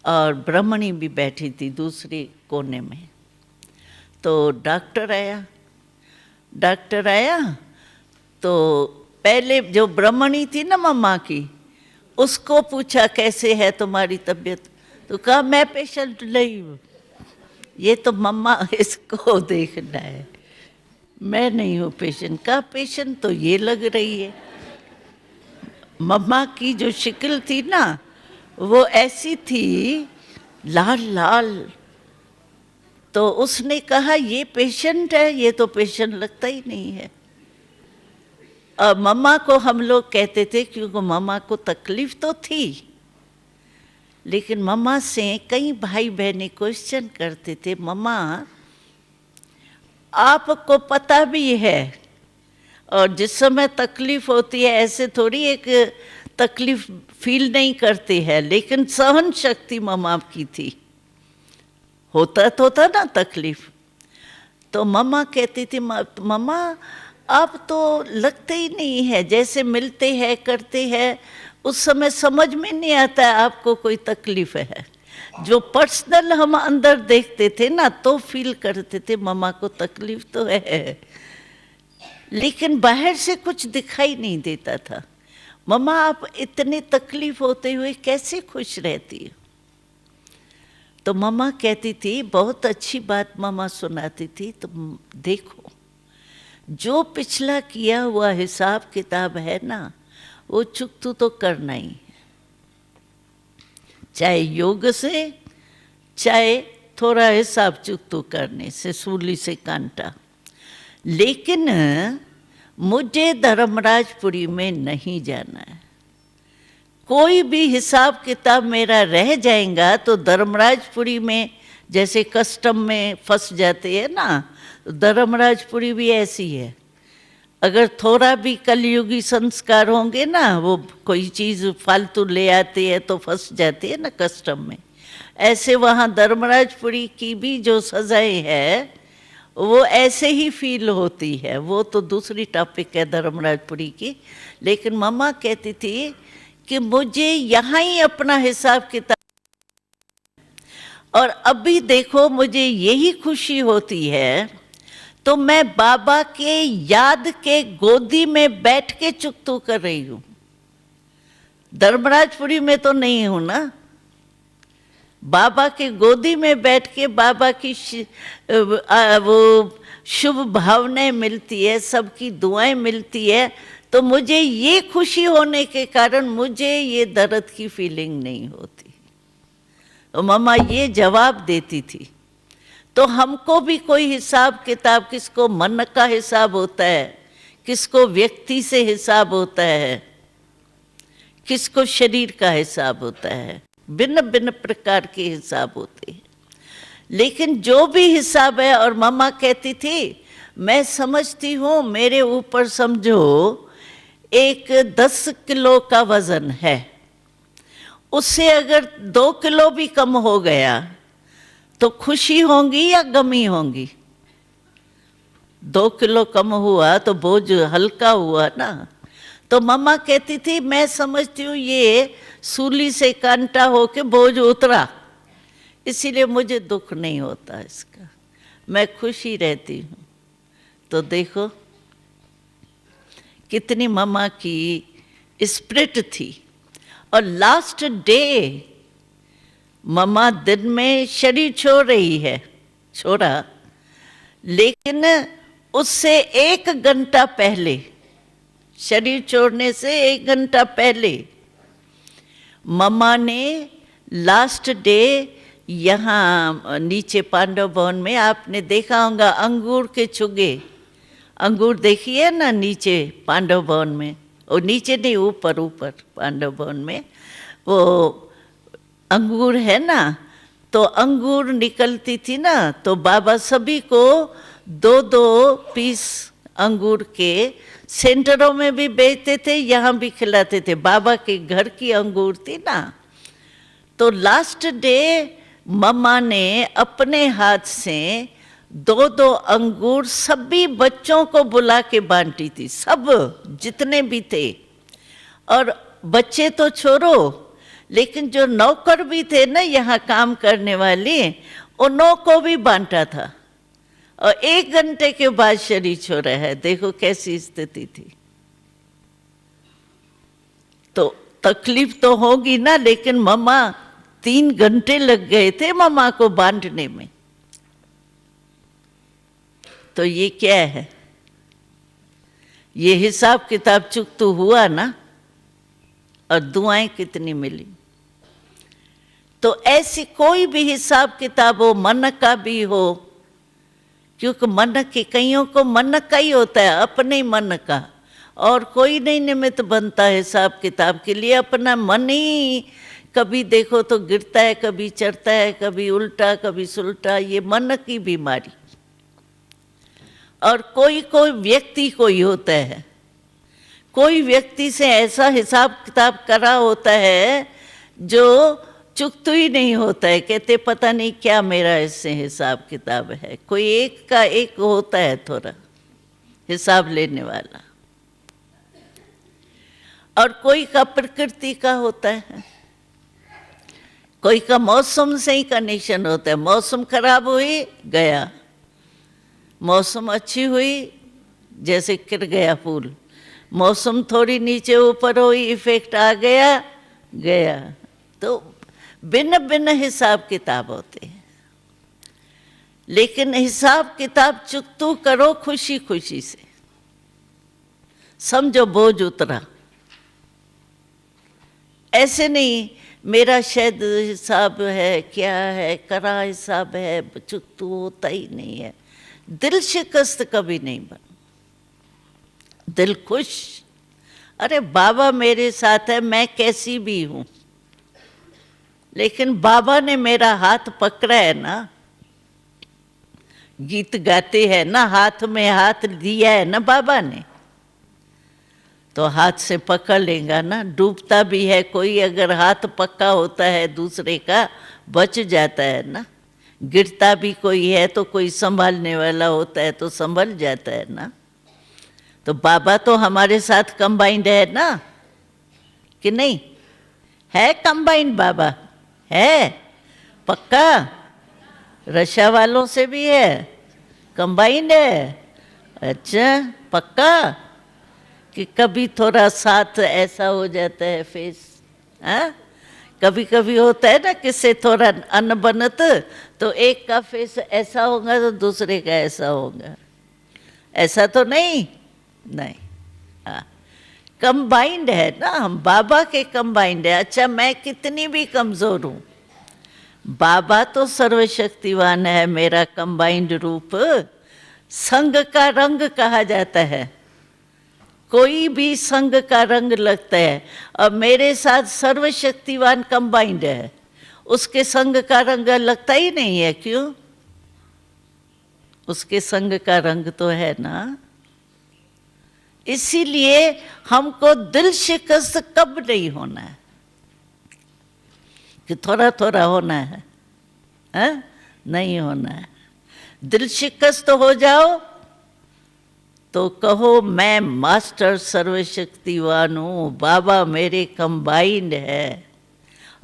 और ब्रह्मणी भी बैठी थी दूसरे कोने में। तो डॉक्टर आया तो पहले जो ब्रह्मणी थी ना मम्मा की, उसको पूछा कैसे है तुम्हारी तबीयत? तो कहा मैं पेशेंट नहीं हूँ, ये तो मम्मा इसको देखना है, मैं नहीं हूँ पेशेंट। कहा पेशेंट तो ये लग रही है। मम्मा की जो शक्ल थी ना वो ऐसी थी, लाल लाल। तो उसने कहा ये पेशेंट है, ये तो पेशेंट लगता ही नहीं है। और मम्मा को हम लोग कहते थे, क्योंकि मम्मा को तकलीफ तो थी, लेकिन मम्मा से कई भाई बहनें क्वेश्चन करते थे, मम्मा आपको पता भी है, और जिस समय तकलीफ होती है ऐसे थोड़ी एक तकलीफ फील नहीं करती है, लेकिन सहन शक्ति मम्मा की थी। होता तो था ना तकलीफ। तो मम्मा कहती थी, मम्मा आप तो लगते ही नहीं है, जैसे मिलते हैं करते हैं उस समय समझ में नहीं आता है आपको कोई तकलीफ है। जो पर्सनल हम अंदर देखते थे ना तो फील करते थे मम्मा को तकलीफ तो है, लेकिन बाहर से कुछ दिखाई नहीं देता था। मम्मा आप इतने तकलीफ होते हुए कैसे खुश रहती हो? तो मम्मा कहती थी, बहुत अच्छी बात मम्मा सुनाती थी, तो देखो जो पिछला किया हुआ हिसाब किताब है ना, वो चुकता तो करना ही है, चाहे योग से, चाहे थोड़ा हिसाब चुकता करने से, सूली से कांटा। लेकिन मुझे धर्मराजपुरी में नहीं जाना है। कोई भी हिसाब किताब मेरा रह जाएगा तो धर्मराजपुरी में, जैसे कस्टम में फंस जाते हैं ना, धर्मराजपुरी भी ऐसी है। अगर थोड़ा भी कलयुगी संस्कार होंगे ना, वो कोई चीज़ फालतू ले आते हैं तो फंस जाते हैं ना कस्टम में, ऐसे वहाँ धर्मराजपुरी की भी जो सजाएं है वो ऐसे ही फील होती है। वो तो दूसरी टॉपिक है धर्मराजपुरी की। लेकिन मम्मा कहती थी कि मुझे यहाँ ही अपना हिसाब किताब, और अभी देखो मुझे यही खुशी होती है तो मैं बाबा के याद के गोदी में बैठ के चुकतू कर रही हूँ। धर्मराजपुरी में तो नहीं हूँ ना। बाबा के गोदी में बैठ के बाबा की वो शुभ भावनाएं मिलती है, सबकी दुआएं मिलती है, तो मुझे ये खुशी होने के कारण मुझे ये दर्द की फीलिंग नहीं होती। तो मम्मा ये जवाब देती थी। तो हमको भी कोई हिसाब किताब, किसको मन का हिसाब होता है, किसको व्यक्ति से हिसाब होता है, किसको शरीर का हिसाब होता है, भिन्न भिन्न प्रकार के हिसाब होते हैं। लेकिन जो भी हिसाब है, और मम्मा कहती थी मैं समझती हूँ मेरे ऊपर समझो एक 10 किलो का वजन है, उससे अगर 2 किलो भी कम हो गया तो खुशी होंगी या गमी होंगी? 2 किलो कम हुआ तो बोझ हल्का हुआ ना। तो मम्मा कहती थी मैं समझती हूँ ये सूली से कांटा होके बोझ उतरा, इसीलिए मुझे दुख नहीं होता इसका, मैं खुशी रहती हूँ। तो देखो कितनी मम्मा की स्पिरिट थी। और लास्ट डे मम्मा दिन में शरीर छोड़ रही है, छोड़ा, लेकिन उससे 1 घंटा पहले, शरीर छोड़ने से 1 घंटा पहले मम्मा ने लास्ट डे यहाँ नीचे पांडव भवन में आपने देखा होगा अंगूर के चुगे, अंगूर देखिए ना नीचे पांडव भवन में, और नीचे नहीं ऊपर ऊपर पांडव भवन में वो अंगूर है ना, तो अंगूर निकलती थी ना, तो बाबा सभी को 2-2 पीस अंगूर के सेंटरों में भी बेचते थे, यहाँ भी खिलाते थे। बाबा के घर की अंगूर थी ना। तो लास्ट डे मम्मा ने अपने हाथ से 2-2 अंगूर सभी बच्चों को बुला के बांटी थी, सब जितने भी थे। और बच्चे तो छोड़ो, लेकिन जो नौकर भी थे ना यहाँ काम करने वाले, उन्हों को भी बांटा था। और 1 घंटे के बाद शरीर छोड़ा है। देखो कैसी स्थिति थी। तो तकलीफ तो होगी ना, लेकिन मम्मा 3 घंटे लग गए थे मम्मा को बांटने में। तो ये क्या है? ये हिसाब किताब चुकतू हुआ ना। और दुआएं कितनी मिली। तो ऐसी कोई भी हिसाब किताब हो, मन का भी हो, क्योंकि मन के कईयों को मन का ही होता है, अपने मन का, और कोई नहीं निमित्त बनता है हिसाब किताब के लिए। अपना मन ही कभी देखो तो गिरता है, कभी चढ़ता है, कभी उल्टा कभी सुलटा, ये मन की बीमारी। और कोई कोई व्यक्ति कोई होता है, कोई व्यक्ति से ऐसा हिसाब किताब करा होता है जो चुकतू ही नहीं होता है, कहते पता नहीं क्या मेरा इससे हिसाब किताब है। कोई एक का एक होता है थोड़ा हिसाब लेने वाला, और कोई का प्रकृति का होता है, कोई का मौसम से ही कनेक्शन होता है। मौसम खराब हुई गया, मौसम अच्छी हुई जैसे गिर गया फूल, मौसम थोड़ी नीचे ऊपर हुई इफेक्ट आ गया गया। तो भिन्न भिन्न हिसाब किताब होते हैं, लेकिन हिसाब किताब चुकतू करो खुशी खुशी से, समझो बोझ उतरा। ऐसे नहीं मेरा शायद हिसाब है, क्या है, करा हिसाब है, चुकतू होता ही नहीं है। दिल शिकस्त कभी नहीं बन, दिल खुश। अरे बाबा मेरे साथ है, मैं कैसी भी हूं, लेकिन बाबा ने मेरा हाथ पकड़ा है ना। गीत गाते हैं ना, हाथ में हाथ दिया है ना बाबा ने, तो हाथ से पकड़ लेगा ना। डूबता भी है कोई, अगर हाथ पक्का होता है दूसरे का, बच जाता है ना। गिरता भी कोई है तो कोई संभालने वाला होता है तो संभल जाता है ना। तो बाबा तो हमारे साथ कंबाइंड है ना, कि नहीं है? कंबाइंड बाबा है पक्का, रशा वालों से भी है, कंबाइंड है। अच्छा पक्का, कि कभी थोड़ा साथ ऐसा हो जाता है फेस, हाँ? कभी कभी होता है ना किससे थोड़ा अनबनत, तो एक का फेस ऐसा होगा तो दूसरे का ऐसा होगा, ऐसा तो नहीं, नहीं, हाँ कंबाइंड है ना हम, बाबा के कंबाइंड है। अच्छा मैं कितनी भी कमजोर हूँ, बाबा तो सर्वशक्तिवान है, मेरा कंबाइंड रूप संग का रंग कहा जाता है। कोई भी संग का रंग लगता है, और मेरे साथ सर्वशक्तिवान कंबाइंड है, उसके संग का रंग लगता ही नहीं है। क्यों? उसके संग का रंग तो है ना। इसीलिए हमको दिल शिकस्त कब नहीं होना है। कि थोड़ा थोड़ा होना है, नहीं होना है। दिल शिकस्त हो जाओ तो कहो मैं मास्टर सर्वशक्तिवान हूँ, बाबा मेरे कंबाइंड है।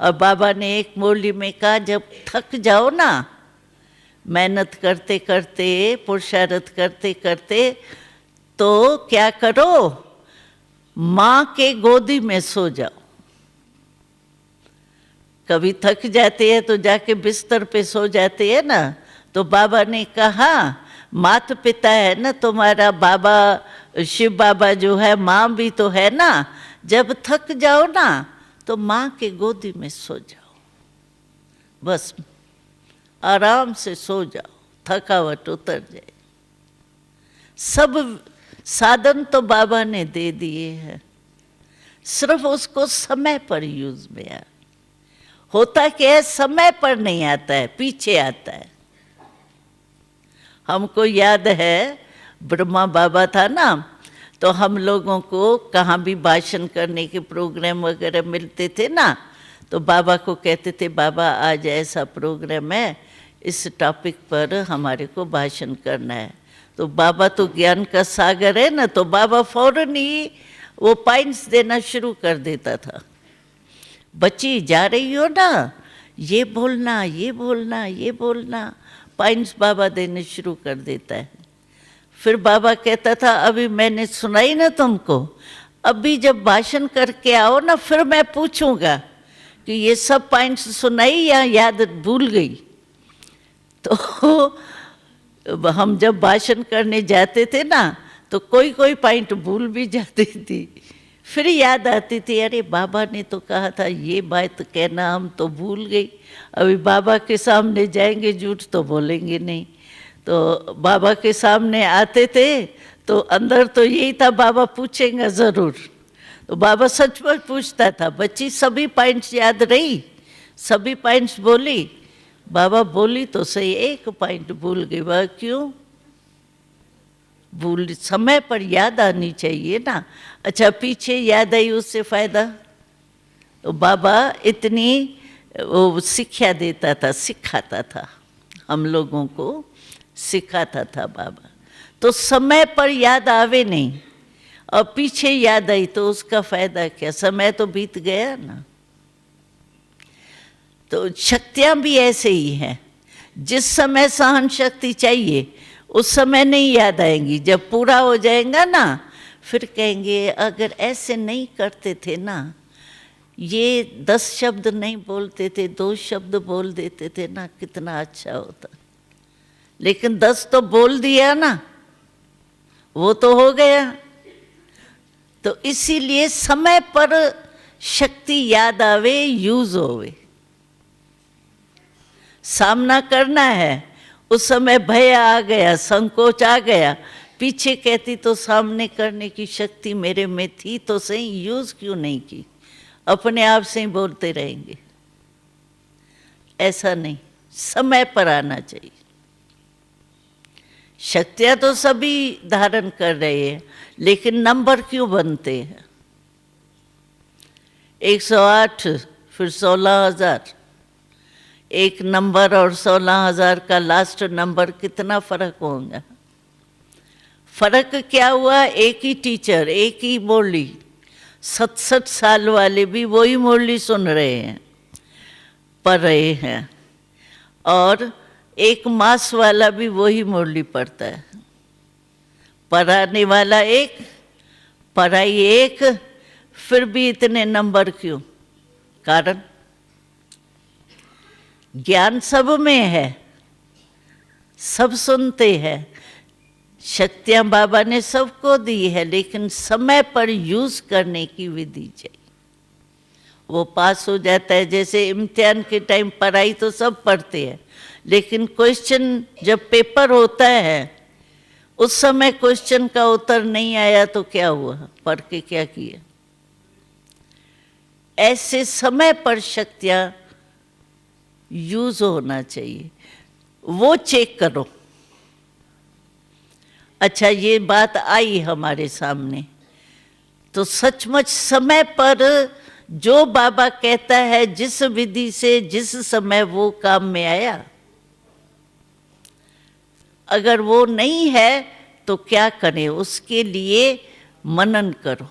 और बाबा ने एक मुरली में कहा, जब थक जाओ ना मेहनत करते करते, पुरुषार्थ करते करते, तो क्या करो, माँ के गोदी में सो जाओ। कभी थक जाते हैं तो जाके बिस्तर पे सो जाते हैं ना, तो बाबा ने कहा माता पिता है ना तुम्हारा, बाबा शिव बाबा जो है, माँ भी तो है ना, जब थक जाओ ना तो माँ के गोदी में सो जाओ, बस आराम से सो जाओ, थकावट उतर जाए। सब साधन तो बाबा ने दे दिए हैं, सिर्फ उसको समय पर यूज में आ। होता क्या है, समय पर नहीं आता है, पीछे आता है। हमको याद है ब्रह्मा बाबा था ना, तो हम लोगों को कहाँ भी भाषण करने के प्रोग्राम वगैरह मिलते थे ना, तो बाबा को कहते थे बाबा आज ऐसा प्रोग्राम है, इस टॉपिक पर हमारे को भाषण करना है। तो बाबा तो ज्ञान का सागर है ना, तो बाबा फौरन ही वो पॉइंट्स देना शुरू कर देता था। बच्ची जा रही हो ना, ये बोलना, ये बोलना, ये बोलना, पॉइंट्स बाबा देने शुरू कर देता है। फिर बाबा कहता था अभी मैंने सुनाई ना तुमको, अभी जब भाषण करके आओ ना फिर मैं पूछूंगा कि ये सब पॉइंट्स सुनाई या याद भूल गई। तो हम जब भाषण करने जाते थे ना तो कोई कोई पॉइंट भूल भी जाती थी, फिर याद आती थी अरे बाबा ने तो कहा था ये बात कहना, हम तो भूल गई। अभी बाबा के सामने जाएंगे झूठ तो बोलेंगे नहीं, तो बाबा के सामने आते थे तो अंदर तो यही था बाबा पूछेंगे ज़रूर। तो बाबा सचमुच पूछता था, बच्ची सभी पॉइंट्स याद रही, सभी पॉइंट्स बोली? बाबा बोली तो सही, एक पॉइंट भूल गई। वह क्यों भूल? समय पर याद आनी चाहिए ना। अच्छा पीछे याद आई उससे फायदा? तो बाबा इतनी वो शिक्षा देता था, सिखाता था, हम लोगों को सिखाता था बाबा। तो समय पर याद आवे नहीं और पीछे याद आई तो उसका फायदा क्या? समय तो बीत गया ना। तो शक्तियाँ भी ऐसे ही हैं, जिस समय सहन शक्ति चाहिए उस समय नहीं याद आएंगी, जब पूरा हो जाएगा ना फिर कहेंगे अगर ऐसे नहीं करते थे ना, ये 10 शब्द नहीं बोलते थे, 2 शब्द बोल देते थे ना, कितना अच्छा होता। लेकिन 10 तो बोल दिया ना, वो तो हो गया। तो इसीलिए समय पर शक्ति याद आवे, यूज होवे। सामना करना है, उस समय भय आ गया, संकोच आ गया, पीछे कहती तो सामने करने की शक्ति मेरे में थी तो सही, यूज क्यों नहीं की? अपने आप से ही बोलते रहेंगे। ऐसा नहीं, समय पर आना चाहिए। शक्तियां तो सभी धारण कर रहे हैं, लेकिन नंबर क्यों बनते हैं? 108 फिर 16,000, एक नंबर और 16,000 का लास्ट नंबर कितना फर्क होगा? फर्क क्या हुआ? एक ही टीचर, एक ही मुरली, 67 साल वाले भी वही मुरली सुन रहे हैं, पढ़ रहे हैं, और 1 मास वाला भी वही मुरली पढ़ता है। पढ़ाने वाला एक, पढ़ाई एक, फिर भी इतने नंबर क्यों? कारण ज्ञान सब में है, सब सुनते हैं, शक्तियाँ बाबा ने सबको दी है, लेकिन समय पर यूज करने की विधि चाहिए। वो पास हो जाता है। जैसे इम्तिहान के टाइम पढ़ाई तो सब पढ़ते हैं, लेकिन क्वेश्चन जब पेपर होता है उस समय क्वेश्चन का उत्तर नहीं आया तो क्या हुआ? पढ़ के क्या किया? ऐसे समय पर शक्तियाँ यूज होना चाहिए, वो चेक करो। अच्छा ये बात आई हमारे सामने, तो सचमुच समय पर जो बाबा कहता है, जिस विधि से जिस समय वो काम में आया। अगर वो नहीं है तो क्या करें? उसके लिए मनन करो,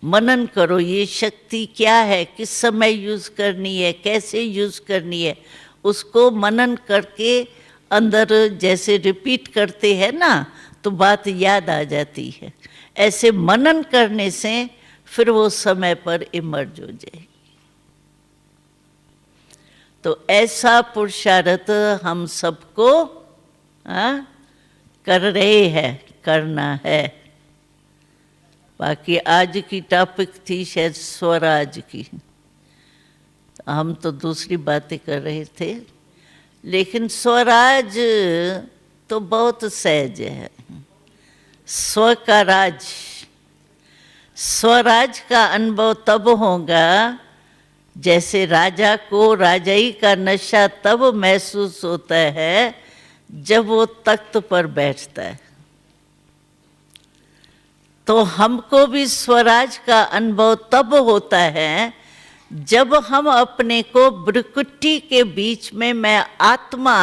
मनन करो। ये शक्ति क्या है, किस समय यूज करनी है, कैसे यूज करनी है, उसको मनन करके अंदर जैसे रिपीट करते हैं ना, तो बात याद आ जाती है। ऐसे मनन करने से फिर वो समय पर इमर्ज हो जाएगी। तो ऐसा पुरुषार्थ हम सबको कर रहे हैं, करना है। बाकी आज की टॉपिक थी शायद स्वराज की, हम तो दूसरी बातें कर रहे थे। लेकिन स्वराज तो बहुत सहज है। स्व का राज, स्वराज का अनुभव तब होगा जैसे राजा को राजाई का नशा तब महसूस होता है जब वो तख्त पर बैठता है। तो हमको भी स्वराज का अनुभव तब होता है जब हम अपने को भ्रुकुटी के बीच में मैं आत्मा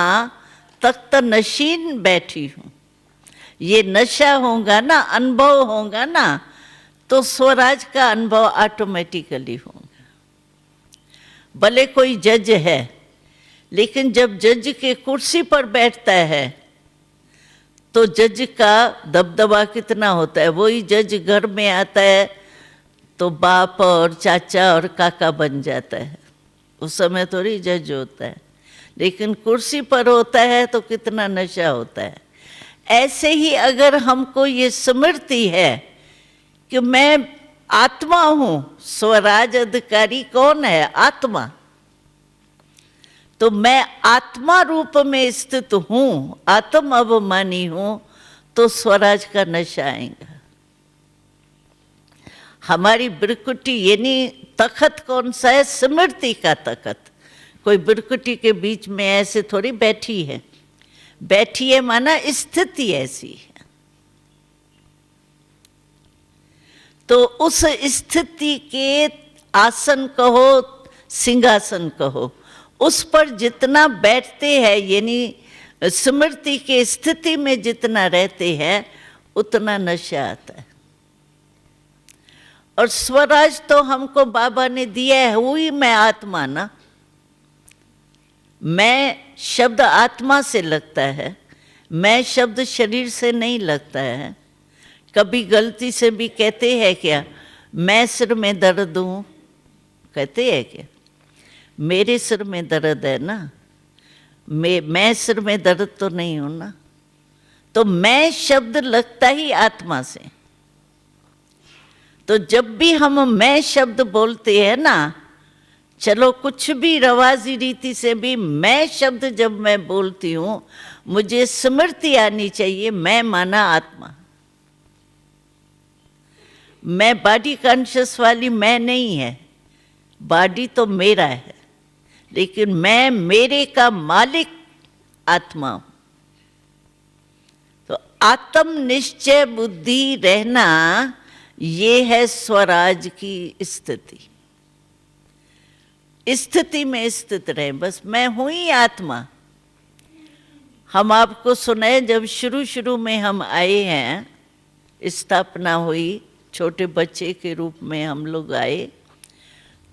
तख्त नशीन बैठी हूँ, ये नशा होगा ना, अनुभव होगा ना, तो स्वराज का अनुभव ऑटोमेटिकली होगा। भले कोई जज है, लेकिन जब जज के कुर्सी पर बैठता है तो जज का दबदबा कितना होता है। वही जज घर में आता है तो बाप और चाचा और काका बन जाता है, उस समय थोड़ी जज होता है। लेकिन कुर्सी पर होता है तो कितना नशा होता है। ऐसे ही अगर हमको ये स्मृति है कि मैं आत्मा हूँ, स्वराज अधिकारी कौन है? आत्मा। तो मैं आत्मा रूप में स्थित हूँ, आत्म अभिमानी हूँ, तो स्वराज का नशा आएगा। हमारी बिरकुटी यानी तखत कौन सा है? स्मृति का तखत। कोई बिरकुटी के बीच में ऐसे थोड़ी बैठी है, बैठी है माना स्थिति ऐसी है। तो उस स्थिति के आसन कहो, सिंहासन कहो, उस पर जितना बैठते हैं यानी स्मृति के स्थिति में जितना रहते हैं उतना नशा आता है। और स्वराज तो हमको बाबा ने दिया है, हुई मैं आत्मा ना। मैं शब्द आत्मा से लगता है, मैं शब्द शरीर से नहीं लगता है। कभी गलती से भी कहते हैं क्या, मैं सिर में दर्द हूँ? कहते हैं क्या? मेरे सिर में दर्द है ना, मैं सिर में दर्द तो नहीं हूं ना। तो मैं शब्द लगता ही आत्मा से। तो जब भी हम मैं शब्द बोलते हैं ना, चलो कुछ भी रवाजी रीति से भी मैं शब्द जब मैं बोलती हूँ, मुझे स्मृति आनी चाहिए मैं माना आत्मा। मैं बॉडी कॉन्शियस वाली मैं नहीं है, बॉडी तो मेरा है, लेकिन मैं मेरे का मालिक आत्मा हूं। तो आत्म निश्चय बुद्धि रहना, ये है स्वराज की स्थिति। स्थिति में स्थित रहे, बस मैं हूं ही आत्मा। हम आपको सुने जब शुरू शुरू में हम आए हैं, स्थापना हुई, छोटे बच्चे के रूप में हम लोग आए,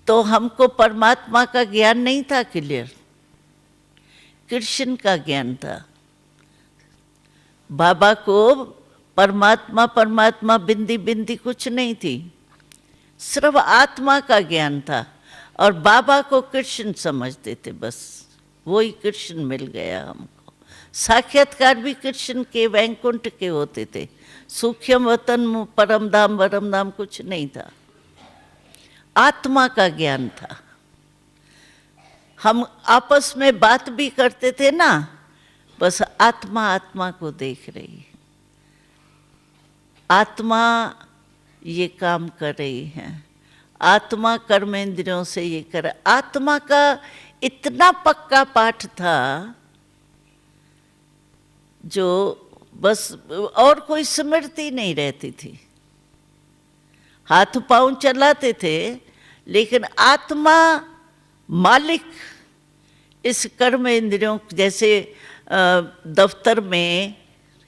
तो हमको परमात्मा का ज्ञान नहीं था क्लियर, कृष्ण का ज्ञान था। बाबा को परमात्मा परमात्मा बिंदी बिंदी कुछ नहीं थी, सिर्फ आत्मा का ज्ञान था। और बाबा को कृष्ण समझते थे, बस वही कृष्ण मिल गया हमको। साक्षात्कार भी कृष्ण के, वैकुंठ के होते थे। सूक्ष्म वतन परम धाम वरम धाम कुछ नहीं था, आत्मा का ज्ञान था। हम आपस में बात भी करते थे ना, बस आत्मा आत्मा को देख रही है, आत्मा ये काम कर रही है, आत्मा कर्मेंद्रियों से ये कर। आत्मा का इतना पक्का पाठ था जो बस और कोई स्मृति नहीं रहती थी। हाथ पांव चलाते थे, लेकिन आत्मा मालिक इस कर्म इंद्रियों, जैसे दफ्तर में,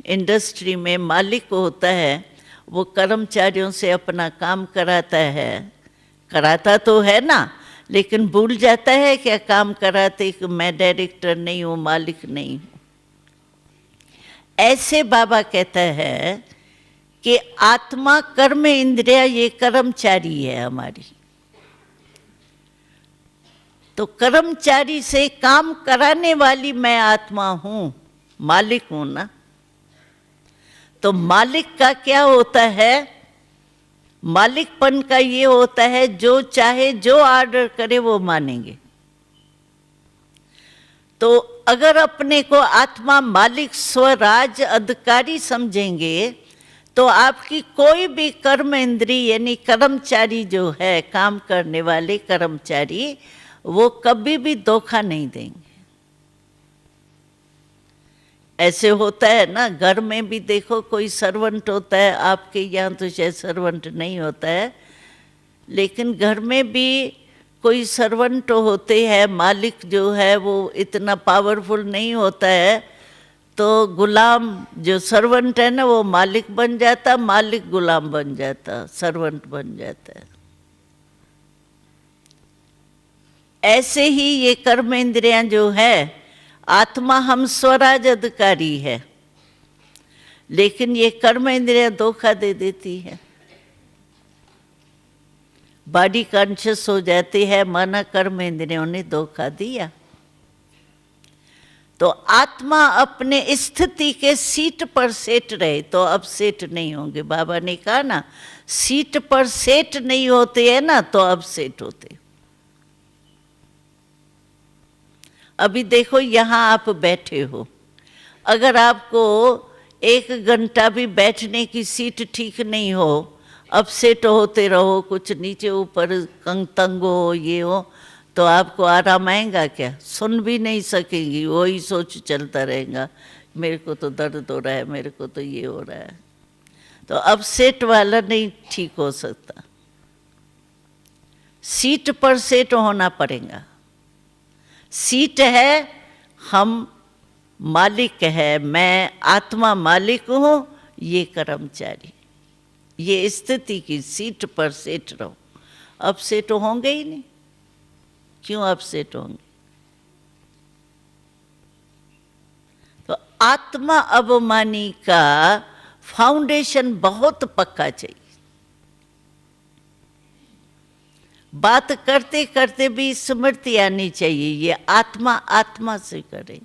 इंडस्ट्री में मालिक होता है, वो कर्मचारियों से अपना काम कराता है, कराता तो है ना, लेकिन भूल जाता है क्या काम कराते कि मैं डायरेक्टर नहीं हूँ, मालिक नहीं हूँ। ऐसे बाबा कहता है कि आत्मा कर्म इंद्रिया ये कर्मचारी है हमारी। तो कर्मचारी से काम कराने वाली मैं आत्मा हूं, मालिक हूं ना। तो मालिक का क्या होता है? मालिकपन का ये होता है जो चाहे जो ऑर्डर करे वो मानेंगे। तो अगर अपने को आत्मा मालिक स्वराज अधिकारी समझेंगे तो आपकी कोई भी कर्म इंद्री यानी कर्मचारी जो है, काम करने वाले कर्मचारी, वो कभी भी धोखा नहीं देंगे। ऐसे होता है ना, घर में भी देखो कोई सर्वेंट होता है, आपके यहाँ तो शायद सर्वेंट नहीं होता है, लेकिन घर में भी कोई सर्वेंट होते हैं, मालिक जो है वो इतना पावरफुल नहीं होता है, तो गुलाम जो सर्वेंट है ना वो मालिक बन जाता, मालिक गुलाम बन जाता, सर्वेंट बन जाता है। ऐसे ही ये कर्म इंद्रियां जो है, आत्मा हम स्वराज अधिकारी है, लेकिन ये कर्म इंद्रियां धोखा दे देती है। बॉडी कॉन्शियस हो जाती है, माना कर्म इंद्रियों ने धोखा दिया। तो आत्मा अपने स्थिति के सीट पर सेट रहे तो अब सेट नहीं होंगे। बाबा ने कहा ना, सीट पर सेट नहीं होते हैं ना तो अब सेट होते। अभी देखो यहाँ आप बैठे हो, अगर आपको 1 घंटा भी बैठने की सीट ठीक नहीं हो, अब सेट होते रहो, कुछ नीचे ऊपर तंग हो, ये हो, तो आपको आराम आएगा क्या? सुन भी नहीं सकेंगी, वही सोच चलता रहेगा, मेरे को तो दर्द हो रहा है, मेरे को तो ये हो रहा है। तो अब सेट वाला नहीं ठीक हो सकता, सीट पर सेट होना पड़ेगा। सीट है, हम मालिक है, मैं आत्मा मालिक हूँ, ये कर्मचारी, ये स्थिति की सीट पर सेट रहो। अब सेट होंगे ही नहीं, क्यों अब सेट होंगे? तो आत्मा अभिमानी का फाउंडेशन बहुत पक्का चाहिए। बात करते करते भी स्मृति आनी चाहिए, ये आत्मा आत्मा से करे।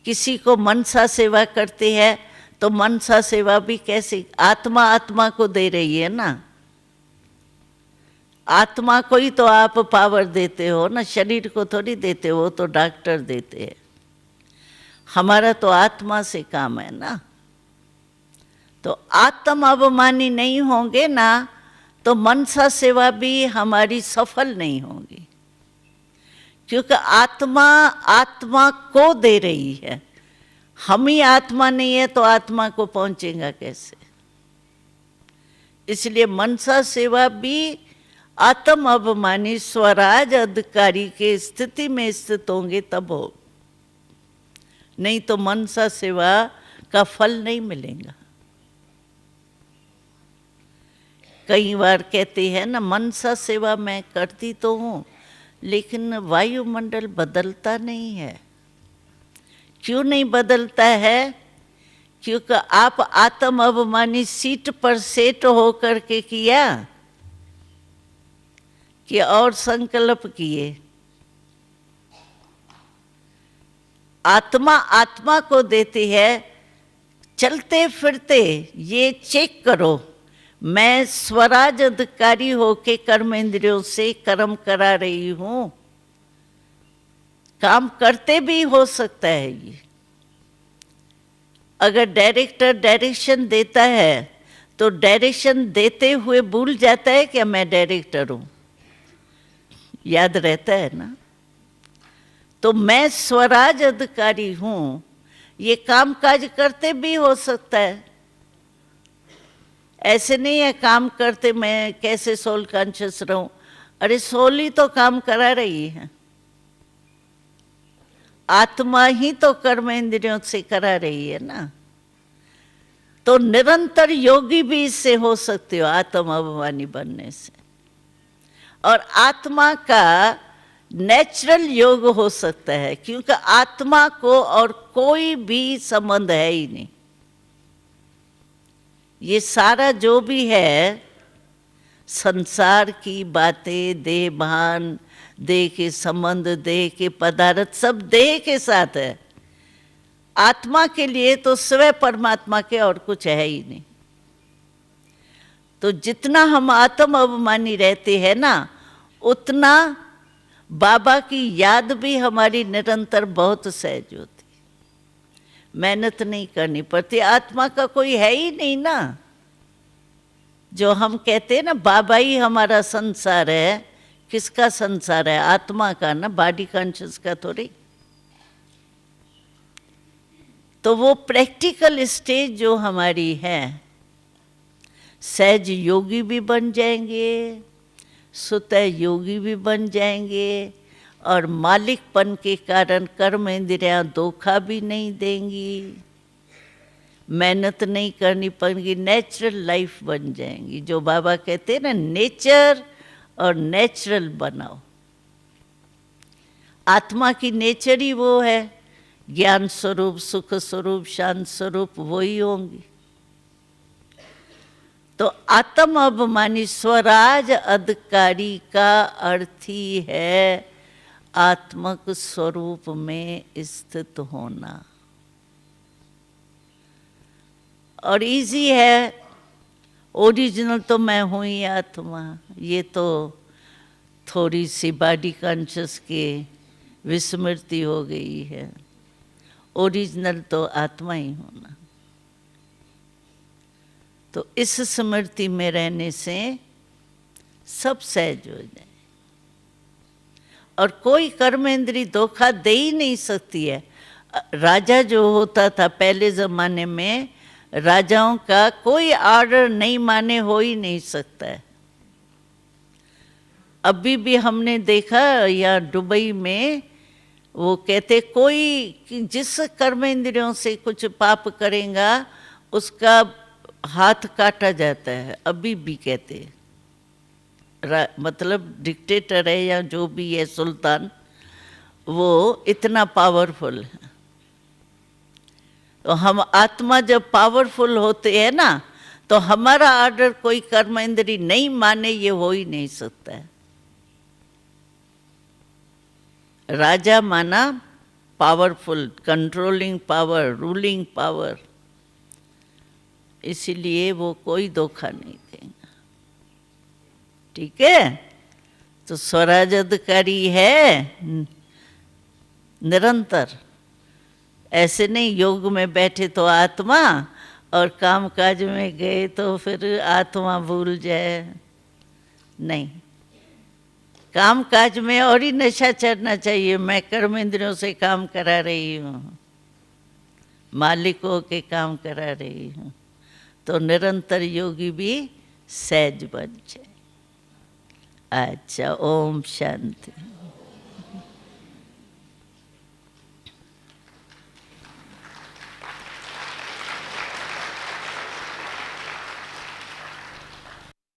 किसी को मनसा सेवा करते हैं तो मनसा सेवा भी कैसे, आत्मा आत्मा को दे रही है ना, आत्मा को ही तो आप पावर देते हो ना, शरीर को थोड़ी देते हो, तो डॉक्टर देते हैं। हमारा तो आत्मा से काम है ना। तो आत्म अभिमानी नहीं होंगे ना तो मनसा सेवा भी हमारी सफल नहीं होगी, क्योंकि आत्मा आत्मा को दे रही है। हम ही आत्मा नहीं है तो आत्मा को पहुंचेगा कैसे? इसलिए मनसा सेवा भी आत्म अभिमानी स्वराज अधिकारी के स्थिति में स्थित होंगे तब हो, नहीं तो मनसा सेवा का फल नहीं मिलेगा। कई बार कहते हैं ना, मनसा सेवा मैं करती तो हूँ लेकिन वायुमंडल बदलता नहीं है। क्यों नहीं बदलता है? क्योंकि आप आत्म अभिमानी सीट पर सेट होकर के किया कि और संकल्प किए। आत्मा आत्मा को देती है, चलते फिरते ये चेक करो, मैं स्वराज अधिकारी होके कर्म इंद्रियों से कर्म करा रही हूं। काम करते भी हो सकता है ये। अगर डायरेक्टर डायरेक्शन देता है तो डायरेक्शन देते हुए भूल जाता है कि मैं डायरेक्टर हूं, याद रहता है ना। तो मैं स्वराज अधिकारी हूं, ये काम काज करते भी हो सकता है। ऐसे नहीं है काम करते मैं कैसे सोल कॉन्शियस रहूं। अरे सोल ही तो काम करा रही है, आत्मा ही तो कर्म इंद्रियों से करा रही है ना। तो निरंतर योगी भी इससे हो सकते हो, आत्म अभिमानी बनने से। और आत्मा का नेचुरल योग हो सकता है, क्योंकि आत्मा को और कोई भी संबंध है ही नहीं। ये सारा जो भी है संसार की बातें, देह भान, देह के संबंध, देह के पदार्थ, सब देह के साथ है। आत्मा के लिए तो स्वयं परमात्मा के और कुछ है ही नहीं। तो जितना हम आत्म अभिमानी रहते हैं ना, उतना बाबा की याद भी हमारी निरंतर बहुत सहज होती। मेहनत नहीं करनी पड़ती, आत्मा का कोई है ही नहीं ना। जो हम कहते हैं ना बाबा ही हमारा संसार है, किसका संसार है? आत्मा का ना, बॉडी कॉन्शियस का थोड़ी। तो वो प्रैक्टिकल स्टेज जो हमारी है, सहज योगी भी बन जाएंगे, सुतः योगी भी बन जाएंगे, और मालिकपन के कारण कर्म इंद्रियां धोखा भी नहीं देंगी, मेहनत नहीं करनी पड़ेगी, नेचुरल लाइफ बन जाएंगी। जो बाबा कहते हैं ना, नेचर और नेचुरल बनाओ। आत्मा की नेचर ही वो है, ज्ञान स्वरूप, सुख स्वरूप, शांत स्वरूप, वही होंगी। तो आत्म अभिमानी स्वराज अधिकारी का अर्थ ही है आत्मक स्वरूप में स्थित होना। और इजी है, ओरिजिनल तो मैं हूँ ही आत्मा। ये तो थोड़ी सी बॉडी कॉन्शियस की विस्मृति हो गई है। ओरिजिनल तो आत्मा ही होना। तो इस स्मृति में रहने से सब सहज हो जाए, और कोई कर्मेंद्री धोखा दे ही नहीं सकती है। राजा जो होता था पहले जमाने में, राजाओं का कोई ऑर्डर नहीं माने हो ही नहीं सकता है। अभी भी हमने देखा या दुबई में, वो कहते कोई जिस कर्मेंद्रियों से कुछ पाप करेगा उसका हाथ काटा जाता है। अभी भी कहते मतलब डिक्टेटर है या जो भी है सुल्तान, वो इतना पावरफुल है। तो हम आत्मा जब पावरफुल होते हैं ना, तो हमारा ऑर्डर कोई कर्म इंद्री नहीं माने, ये हो ही नहीं सकता है। राजा माना powerful, controlling power, ruling power, इसीलिए वो कोई धोखा नहीं देगा। ठीक है? तो स्वराज अधिकारी है निरंतर। ऐसे नहीं योग में बैठे तो आत्मा, और काम काज में गए तो फिर आत्मा भूल जाए। नहीं, काम काज में और ही नशा चढ़ना चाहिए। मैं कर्म इंद्रियों से काम करा रही हूँ, मालिकों के काम करा रही हूँ, तो निरंतर योगी भी सहज बन जाए। अच्छा, ओम शांति।